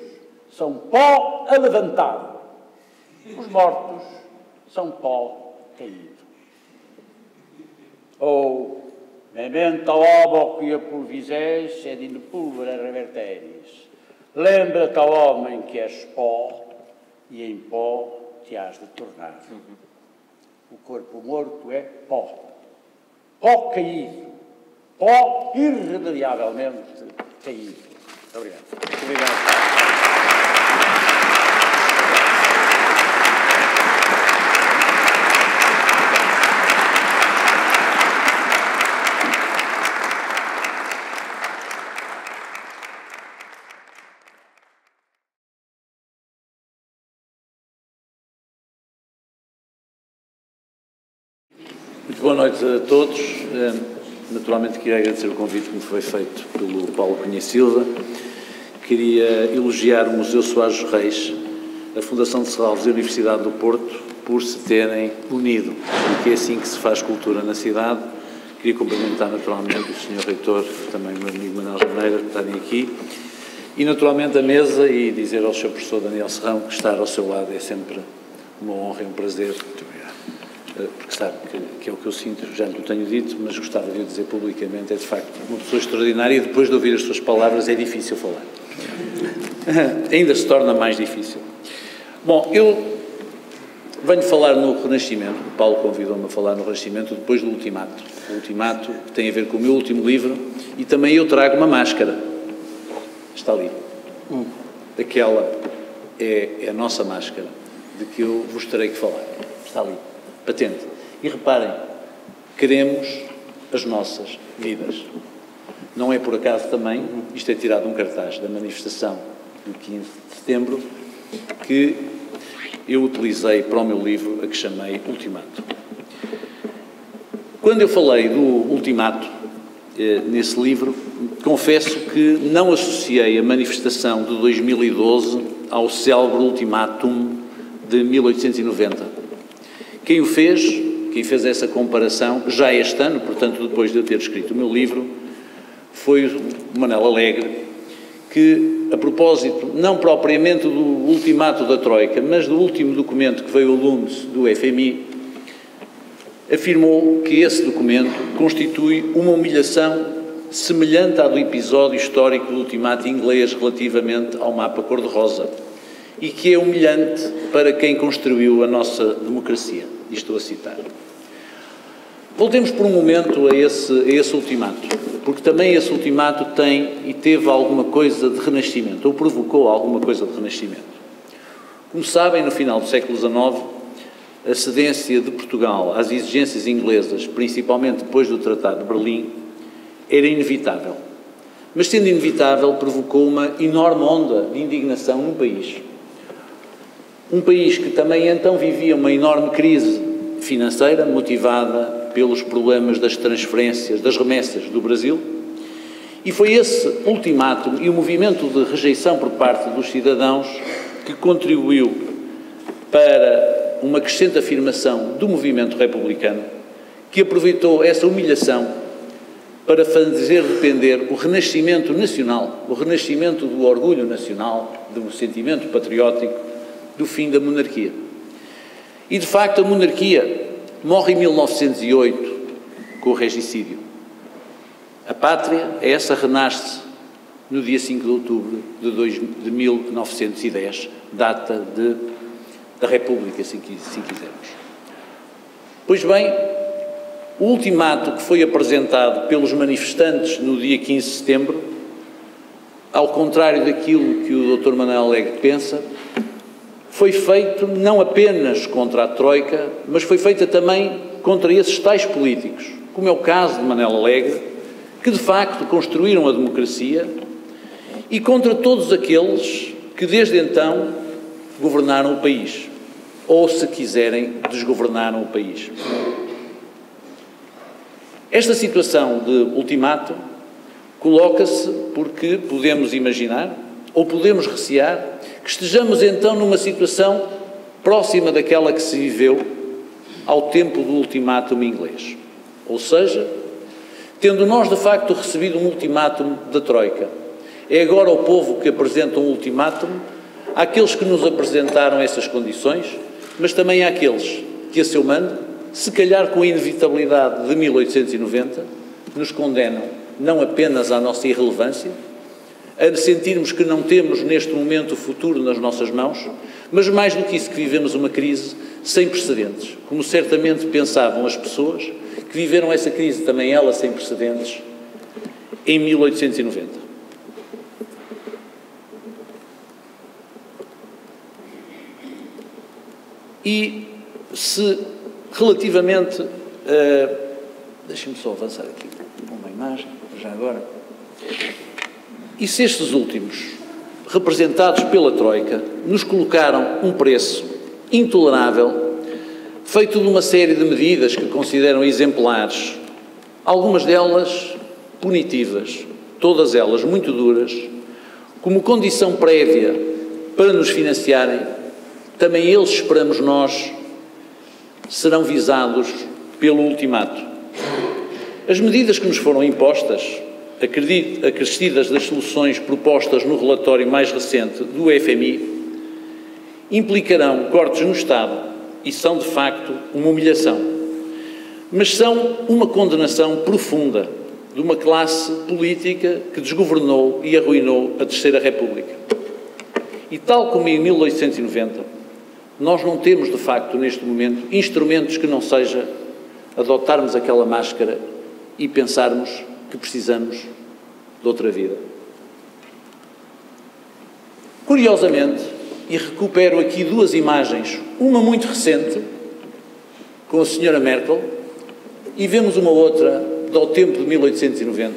são pó alevantado, os mortos são pó caído. Ou memento homo quia pulvises ed in pulvere reverteris. Lembra-te, ó homem, que és pó e em pó te hás de tornar. O corpo morto é pó. Pó caído. Pó irremediavelmente caído. Muito obrigado. Muito obrigado. Muito boa noite a todos. Naturalmente queria agradecer o convite que me foi feito pelo Paulo Cunha Silva. Queria elogiar o Museu Soares dos Reis, a Fundação de Serralves e a Universidade do Porto por se terem unido, porque é assim que se faz cultura na cidade. Queria cumprimentar naturalmente o Sr. Reitor, também o meu amigo Manuel Janeiro, por estarem aqui, e naturalmente a mesa, e dizer ao Sr. Professor Daniel Serrão que estar ao seu lado é sempre uma honra e um prazer. Muito obrigado. Porque sabe que é o que eu sinto, já lhe tenho dito, mas gostava de o dizer publicamente, é de facto uma pessoa extraordinária e depois de ouvir as suas palavras é difícil falar. Ainda se torna mais difícil. Bom, eu venho falar no Renascimento, o Paulo convidou-me a falar no Renascimento depois do Ultimato. O Ultimato tem a ver com o meu último livro e também eu trago uma máscara. Está ali. Aquela é a nossa máscara de que eu vos terei que falar. Está ali. Patente. E reparem, queremos as nossas vidas. Não é por acaso também, isto é tirado de um cartaz da manifestação do 15 de setembro, que eu utilizei para o meu livro, a que chamei Ultimato. Quando eu falei do Ultimato, nesse livro, confesso que não associei a manifestação de 2012 ao célebre ultimátum de 1890. Quem fez essa comparação, já este ano, portanto, depois de eu ter escrito o meu livro, foi o Manel Alegre, que, a propósito, não propriamente do ultimato da Troika, mas do último documento que veio a lume do FMI, afirmou que esse documento constitui uma humilhação semelhante à do episódio histórico do ultimato inglês relativamente ao mapa cor-de-rosa e que é humilhante para quem construiu a nossa democracia. E estou a citar. Voltemos por um momento a esse ultimato, porque também esse ultimato tem e teve alguma coisa de renascimento, ou provocou alguma coisa de renascimento. Como sabem, no final do século XIX, a cedência de Portugal às exigências inglesas, principalmente depois do Tratado de Berlim, era inevitável. Mas, sendo inevitável, provocou uma enorme onda de indignação no país. Um país que também então vivia uma enorme crise financeira, motivada pelos problemas das transferências, das remessas do Brasil, e foi esse ultimátum e o movimento de rejeição por parte dos cidadãos que contribuiu para uma crescente afirmação do movimento republicano, que aproveitou essa humilhação para fazer depender o renascimento nacional, o renascimento do orgulho nacional, do sentimento patriótico, do fim da monarquia. E, de facto, a monarquia morre em 1908, com o regicídio. A pátria, essa renasce no dia 5 de outubro de 1910, data da República, se quisermos. Pois bem, o ultimato que foi apresentado pelos manifestantes no dia 15 de setembro, ao contrário daquilo que o Dr. Manel Alegre pensa, foi feito não apenas contra a Troika, mas foi feito também contra esses tais políticos, como é o caso de Manel Alegre, que de facto construíram a democracia, e contra todos aqueles que desde então governaram o país, ou, se quiserem, desgovernaram o país. Esta situação de ultimato coloca-se porque podemos imaginar, ou podemos recear, que estejamos então numa situação próxima daquela que se viveu ao tempo do ultimátum inglês. Ou seja, tendo nós de facto recebido um ultimátum da Troika, é agora o povo que apresenta um ultimátum àqueles que nos apresentaram essas condições, mas também àqueles que, a seu mando, se calhar com a inevitabilidade de 1890, nos condenam não apenas à nossa irrelevância, a sentirmos que não temos neste momento o futuro nas nossas mãos, mas mais do que isso, que vivemos uma crise sem precedentes, como certamente pensavam as pessoas que viveram essa crise, também ela sem precedentes, em 1890. E se relativamente, deixem-me só avançar aqui uma imagem, já agora, e se estes últimos, representados pela Troika, nos colocaram um preço intolerável, feito de uma série de medidas que consideram exemplares, algumas delas punitivas, todas elas muito duras, como condição prévia para nos financiarem, também eles, esperamos nós, serão visados pelo ultimato. As medidas que nos foram impostas, acrescidas das soluções propostas no relatório mais recente do FMI, implicarão cortes no Estado e são, de facto, uma humilhação. Mas são uma condenação profunda de uma classe política que desgovernou e arruinou a Terceira República. E tal como em 1890, nós não temos, de facto, neste momento, instrumentos que não seja adotarmos aquela máscara e pensarmos que precisamos de outra vida. Curiosamente, e recupero aqui duas imagens, uma muito recente, com a Sra. Merkel, e vemos uma outra do tempo de 1890.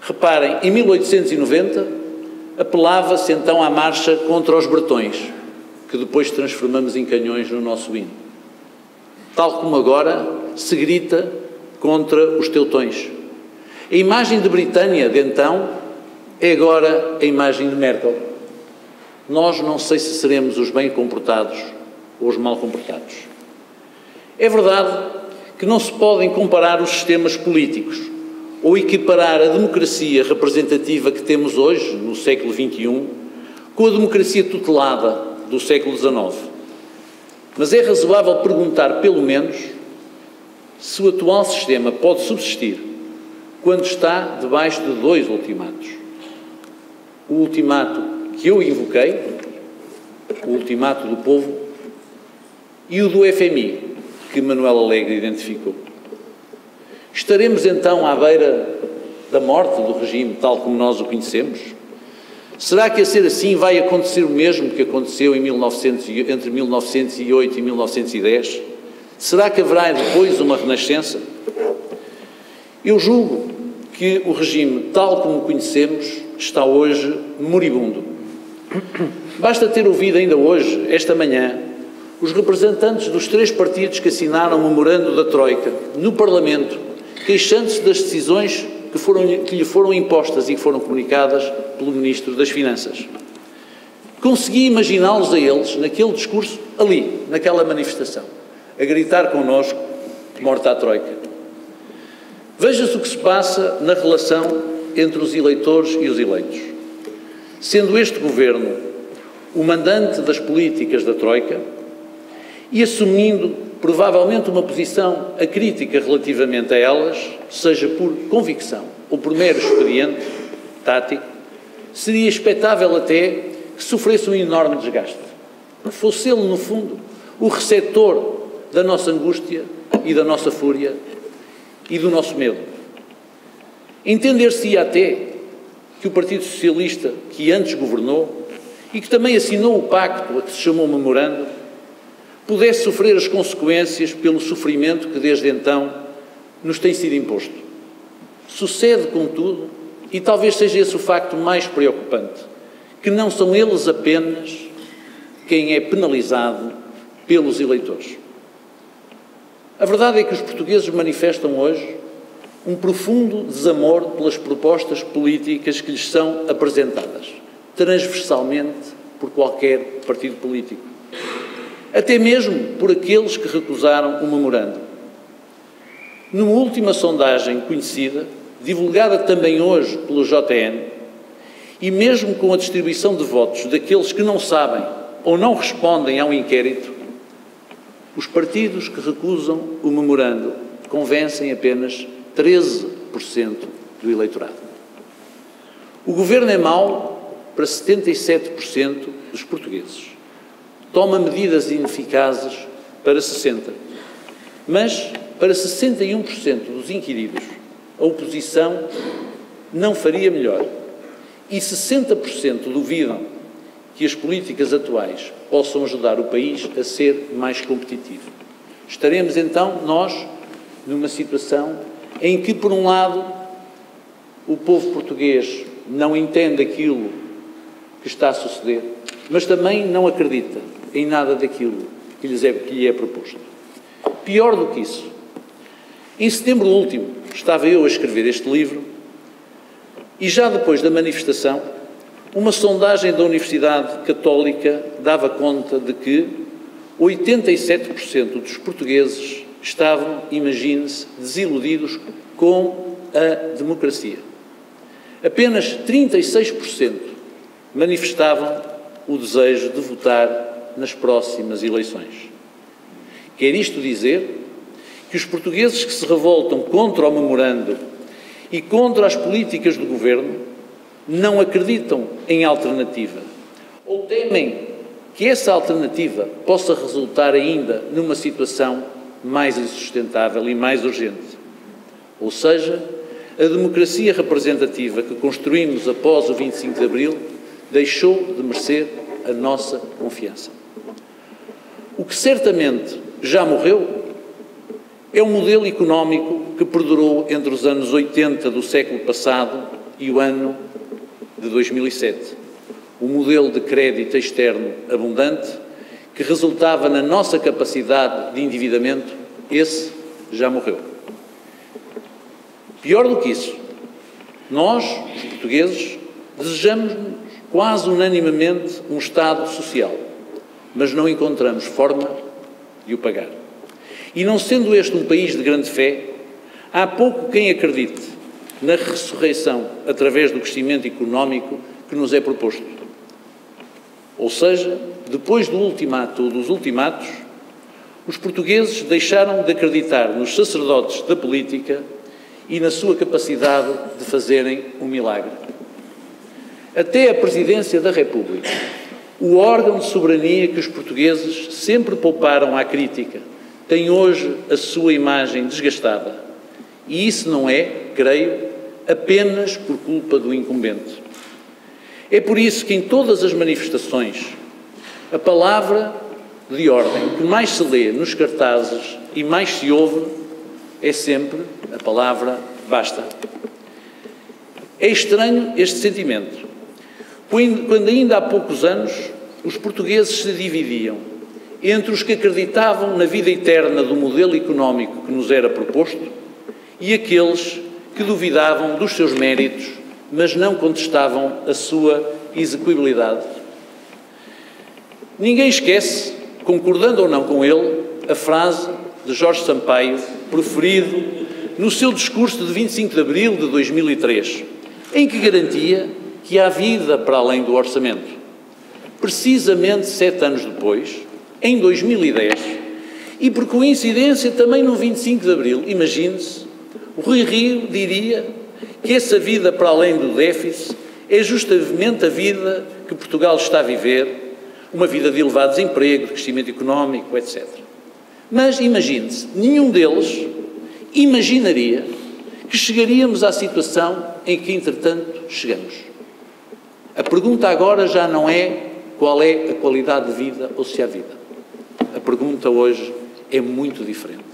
Reparem, em 1890 apelava-se então à marcha contra os bretões, que depois transformamos em canhões no nosso hino. Tal como agora se grita contra os teutões. A imagem de Britânia de então é agora a imagem de Merkel. Nós não sei se seremos os bem comportados ou os mal comportados. É verdade que não se podem comparar os sistemas políticos ou equiparar a democracia representativa que temos hoje, no século XXI, com a democracia tutelada do século XIX. Mas é razoável perguntar, pelo menos, se o atual sistema pode subsistir quando está debaixo de dois ultimatos. O ultimato que eu invoquei, o ultimato do povo, e o do FMI, que Manuel Alegre identificou. Estaremos então à beira da morte do regime tal como nós o conhecemos? Será que, a ser assim, vai acontecer o mesmo que aconteceu entre 1908 e 1910? Será que haverá depois uma renascença? Eu julgo que o regime tal como o conhecemos está hoje moribundo. Basta ter ouvido ainda hoje, esta manhã, os representantes dos 3 partidos que assinaram o memorando da Troika no Parlamento, queixando-se das decisões que lhe foram impostas e que foram comunicadas pelo Ministro das Finanças. Consegui imaginá-los a eles, naquele discurso, ali, naquela manifestação, a gritar connosco, morta a Troika. Veja-se o que se passa na relação entre os eleitores e os eleitos. Sendo este Governo o mandante das políticas da Troika e assumindo provavelmente uma posição acrítica relativamente a elas, seja por convicção ou por mero expediente tático, seria expectável até que sofresse um enorme desgaste. Fosse ele, no fundo, o receptor da nossa angústia e da nossa fúria e do nosso medo. Entender-se-ia até que o Partido Socialista, que antes governou e que também assinou o pacto a que se chamou memorando, pudesse sofrer as consequências pelo sofrimento que desde então nos tem sido imposto. Sucede, contudo, e talvez seja esse o facto mais preocupante, que não são eles apenas quem é penalizado pelos eleitores. A verdade é que os portugueses manifestam hoje um profundo desamor pelas propostas políticas que lhes são apresentadas, transversalmente por qualquer partido político. Até mesmo por aqueles que recusaram o memorando. Numa última sondagem conhecida, divulgada também hoje pelo JN, e mesmo com a distribuição de votos daqueles que não sabem ou não respondem ao inquérito, os partidos que recusam o memorando convencem apenas 13% do eleitorado. O governo é mau para 77% dos portugueses. Toma medidas ineficazes para 60%, mas para 61% dos inquiridos, a oposição não faria melhor e 60% duvidam que as políticas atuais possam ajudar o país a ser mais competitivo. Estaremos então nós numa situação em que, por um lado, o povo português não entende aquilo que está a suceder, mas também não acredita em nada daquilo que lhe é proposto. Pior do que isso, em setembro último estava eu a escrever este livro e já depois da manifestação, uma sondagem da Universidade Católica dava conta de que 87% dos portugueses estavam, imagine-se, desiludidos com a democracia. Apenas 36% manifestavam o desejo de votar nas próximas eleições. Quer isto dizer que os portugueses que se revoltam contra o memorando e contra as políticas do Governo não acreditam em alternativa ou temem que essa alternativa possa resultar ainda numa situação mais insustentável e mais urgente. Ou seja, a democracia representativa que construímos após o 25 de Abril deixou de merecer a nossa confiança. O que certamente já morreu é um modelo económico que perdurou entre os anos 80 do século passado e o ano de 2007. O modelo de crédito externo abundante que resultava na nossa capacidade de endividamento, esse já morreu. Pior do que isso, Nós, os portugueses, desejamos quase unanimemente um Estado social, mas não encontramos forma de o pagar. E não sendo este um país de grande fé, há pouco quem acredite na ressurreição através do crescimento económico que nos é proposto. Ou seja, depois do ultimato ou dos ultimatos, os portugueses deixaram de acreditar nos sacerdotes da política e na sua capacidade de fazerem um milagre. Até a Presidência da República, o órgão de soberania que os portugueses sempre pouparam à crítica, tem hoje a sua imagem desgastada. E isso não é, creio, apenas por culpa do incumbente. É por isso que em todas as manifestações, a palavra de ordem que mais se lê nos cartazes e mais se ouve é sempre a palavra basta. É estranho este sentimento, quando ainda há poucos anos os portugueses se dividiam entre os que acreditavam na vida eterna do modelo económico que nos era proposto e aqueles que duvidavam dos seus méritos, mas não contestavam a sua execuibilidade. Ninguém esquece, concordando ou não com ele, a frase de Jorge Sampaio, proferido no seu discurso de 25 de abril de 2003, em que garantia que há vida para além do orçamento. Precisamente 7 anos depois, em 2010, e por coincidência também no 25 de abril, imagine-se, o Rui Rio diria que essa vida para além do déficit é justamente a vida que Portugal está a viver, uma vida de elevado desemprego, de crescimento económico, etc. Mas imagine-se, nenhum deles imaginaria que chegaríamos à situação em que, entretanto, chegamos. A pergunta agora já não é qual é a qualidade de vida ou se há vida. A pergunta hoje é muito diferente.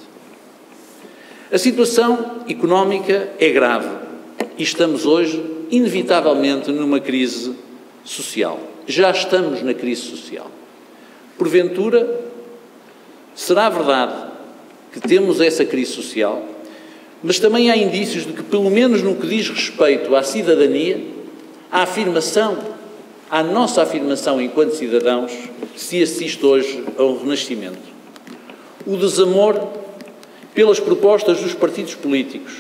A situação económica é grave e estamos hoje, inevitavelmente, numa crise social. Já estamos na crise social. Porventura, será verdade que temos essa crise social, mas também há indícios de que, pelo menos no que diz respeito à cidadania, à nossa afirmação enquanto cidadãos, se assiste hoje a um renascimento. O desamor pelas propostas dos partidos políticos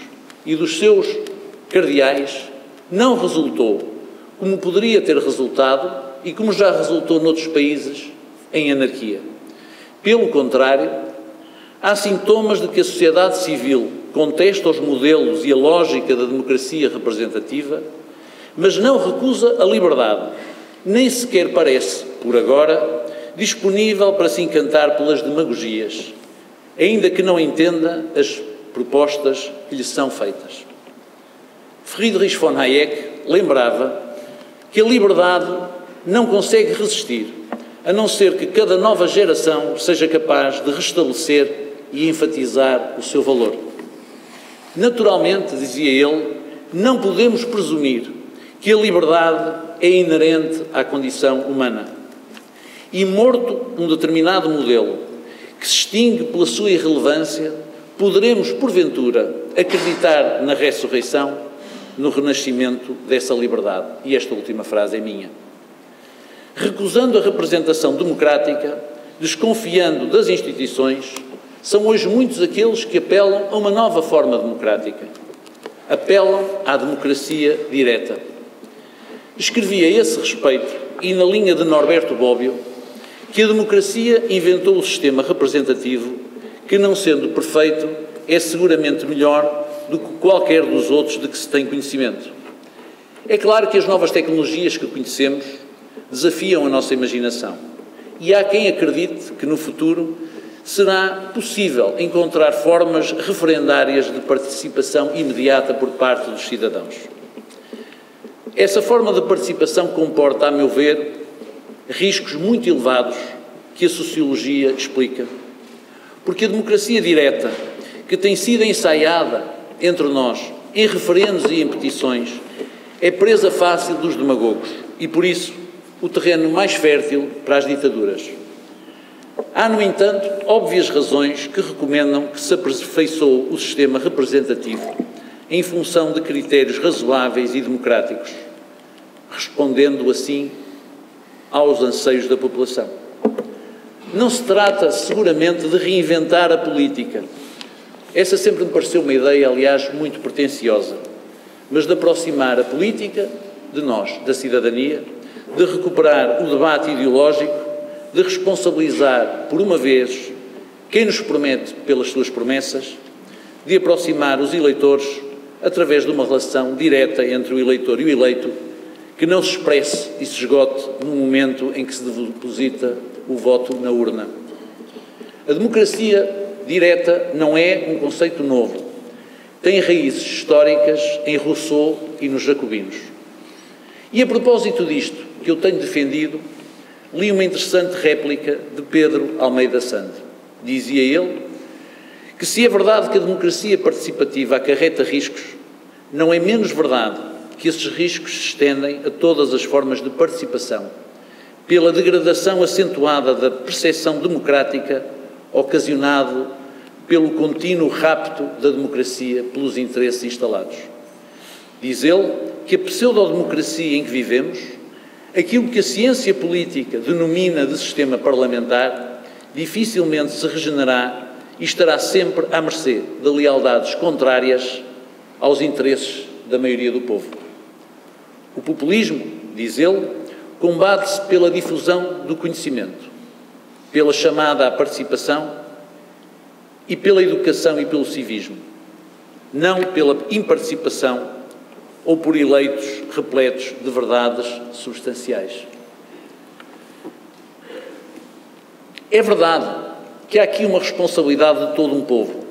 e dos seus cardeais não resultou, como poderia ter resultado e como já resultou noutros países, em anarquia. Pelo contrário, há sintomas de que a sociedade civil contesta os modelos e a lógica da democracia representativa, mas não recusa a liberdade, nem sequer parece, por agora, disponível para se encantar pelas demagogias, ainda que não entenda as propostas que lhe são feitas. Friedrich von Hayek lembrava que a liberdade não consegue resistir, a não ser que cada nova geração seja capaz de restabelecer e enfatizar o seu valor. Naturalmente, dizia ele, não podemos presumir que a liberdade é inerente à condição humana. E morto um determinado modelo que se extingue pela sua irrelevância, poderemos, porventura, acreditar na ressurreição, no renascimento dessa liberdade. E esta última frase é minha. Recusando a representação democrática, desconfiando das instituições, são hoje muitos aqueles que apelam a uma nova forma democrática. Apelam à democracia direta. Escrevi a esse respeito, e na linha de Norberto Bobbio, que a democracia inventou o sistema representativo que, não sendo perfeito, é seguramente melhor do que qualquer dos outros de que se tem conhecimento. É claro que as novas tecnologias que conhecemos desafiam a nossa imaginação e há quem acredite que no futuro será possível encontrar formas referendárias de participação imediata por parte dos cidadãos. Essa forma de participação comporta, a meu ver, riscos muito elevados que a sociologia explica. Porque a democracia direta, que tem sido ensaiada entre nós, em referendos e em petições, é presa fácil dos demagogos e, por isso, o terreno mais fértil para as ditaduras. Há, no entanto, óbvias razões que recomendam que se aperfeiçoe o sistema representativo, em função de critérios razoáveis e democráticos, respondendo assim aos anseios da população. Não se trata, seguramente, de reinventar a política. Essa sempre me pareceu uma ideia, aliás, muito pretensiosa, mas de aproximar a política de nós, da cidadania, de recuperar o debate ideológico, de responsabilizar, por uma vez, quem nos promete pelas suas promessas, de aproximar os eleitores através de uma relação direta entre o eleitor e o eleito, que não se expresse e se esgote no momento em que se deposita o voto na urna. A democracia direta não é um conceito novo. Tem raízes históricas em Rousseau e nos jacobinos. E a propósito disto que eu tenho defendido, li uma interessante réplica de Pedro Almeida Santos. Dizia ele que se é verdade que a democracia participativa acarreta riscos, não é menos verdade que esses riscos se estendem a todas as formas de participação, pela degradação acentuada da percepção democrática ocasionado pelo contínuo rapto da democracia pelos interesses instalados. Diz ele que a pseudodemocracia em que vivemos, aquilo que a ciência política denomina de sistema parlamentar, dificilmente se regenerará e estará sempre à mercê de lealdades contrárias aos interesses da maioria do povo. O populismo, diz ele, combate-se pela difusão do conhecimento, pela chamada à participação e pela educação e pelo civismo, não pela imparticipação ou por eleitos repletos de verdades substanciais. É verdade que há aqui uma responsabilidade de todo um povo,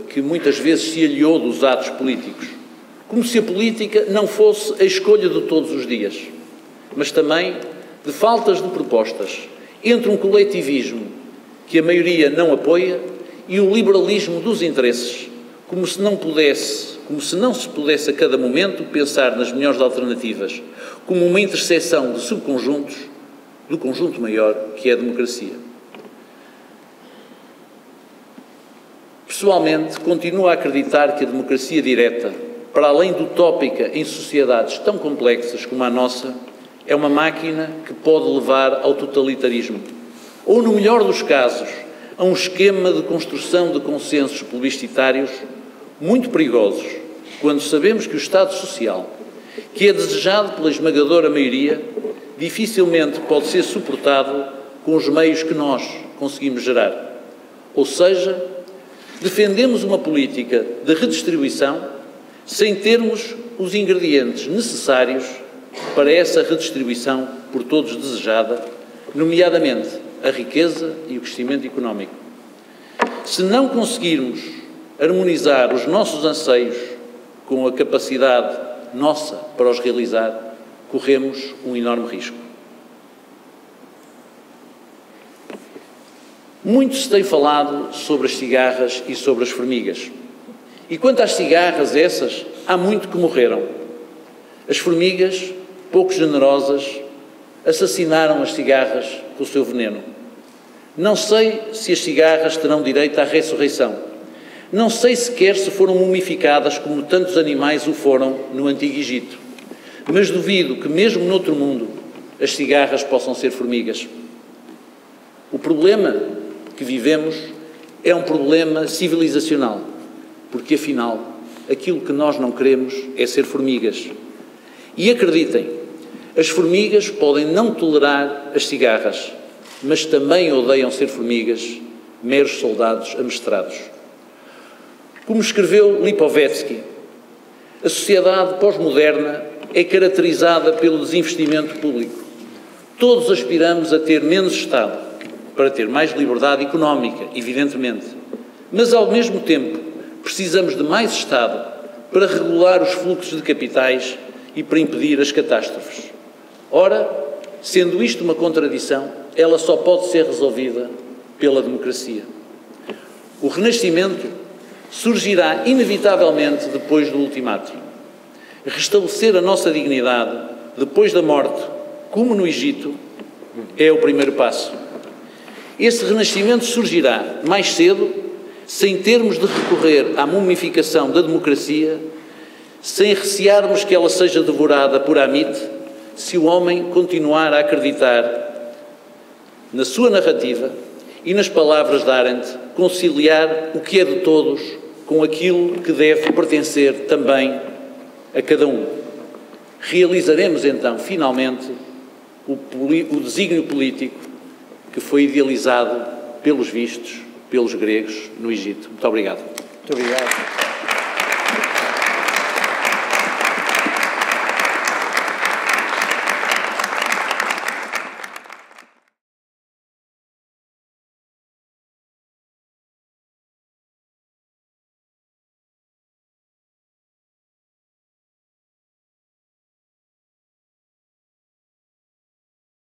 que muitas vezes se aliou dos atos políticos, como se a política não fosse a escolha de todos os dias, mas também de faltas de propostas, entre um coletivismo que a maioria não apoia e o liberalismo dos interesses, como se não se pudesse a cada momento pensar nas melhores alternativas, como uma interseção de subconjuntos do conjunto maior que é a democracia. Pessoalmente, continuo a acreditar que a democracia direta, para além de utópica em sociedades tão complexas como a nossa, é uma máquina que pode levar ao totalitarismo, ou, no melhor dos casos, a um esquema de construção de consensos plebiscitários muito perigosos, quando sabemos que o Estado Social, que é desejado pela esmagadora maioria, dificilmente pode ser suportado com os meios que nós conseguimos gerar. Ou seja, defendemos uma política de redistribuição sem termos os ingredientes necessários para essa redistribuição por todos desejada, nomeadamente a riqueza e o crescimento económico. Se não conseguirmos harmonizar os nossos anseios com a capacidade nossa para os realizar, corremos um enorme risco. Muito se tem falado sobre as cigarras e sobre as formigas. E quanto às cigarras, essas, há muito que morreram. As formigas, pouco generosas, assassinaram as cigarras com o seu veneno. Não sei se as cigarras terão direito à ressurreição. Não sei sequer se foram mumificadas como tantos animais o foram no Antigo Egito. Mas duvido que mesmo noutro mundo as cigarras possam ser formigas. O problema que vivemos é um problema civilizacional, porque afinal aquilo que nós não queremos é ser formigas. E acreditem, as formigas podem não tolerar as cigarras, mas também odeiam ser formigas, meros soldados amestrados. Como escreveu Lipovetsky, a sociedade pós-moderna é caracterizada pelo desinvestimento público. Todos aspiramos a ter menos Estado, para ter mais liberdade económica, evidentemente. Mas, ao mesmo tempo, precisamos de mais Estado para regular os fluxos de capitais e para impedir as catástrofes. Ora, sendo isto uma contradição, ela só pode ser resolvida pela democracia. O Renascimento surgirá inevitavelmente depois do ultimato. Restabelecer a nossa dignidade depois da morte, como no Egito, é o primeiro passo. Esse renascimento surgirá mais cedo, sem termos de recorrer à mumificação da democracia, sem recearmos que ela seja devorada por Amit, se o homem continuar a acreditar na sua narrativa e nas palavras de Arendt, conciliar o que é de todos com aquilo que deve pertencer também a cada um. Realizaremos então, finalmente, o desígnio político que foi idealizado, pelos vistos, pelos gregos no Egito. Muito obrigado. Muito obrigado.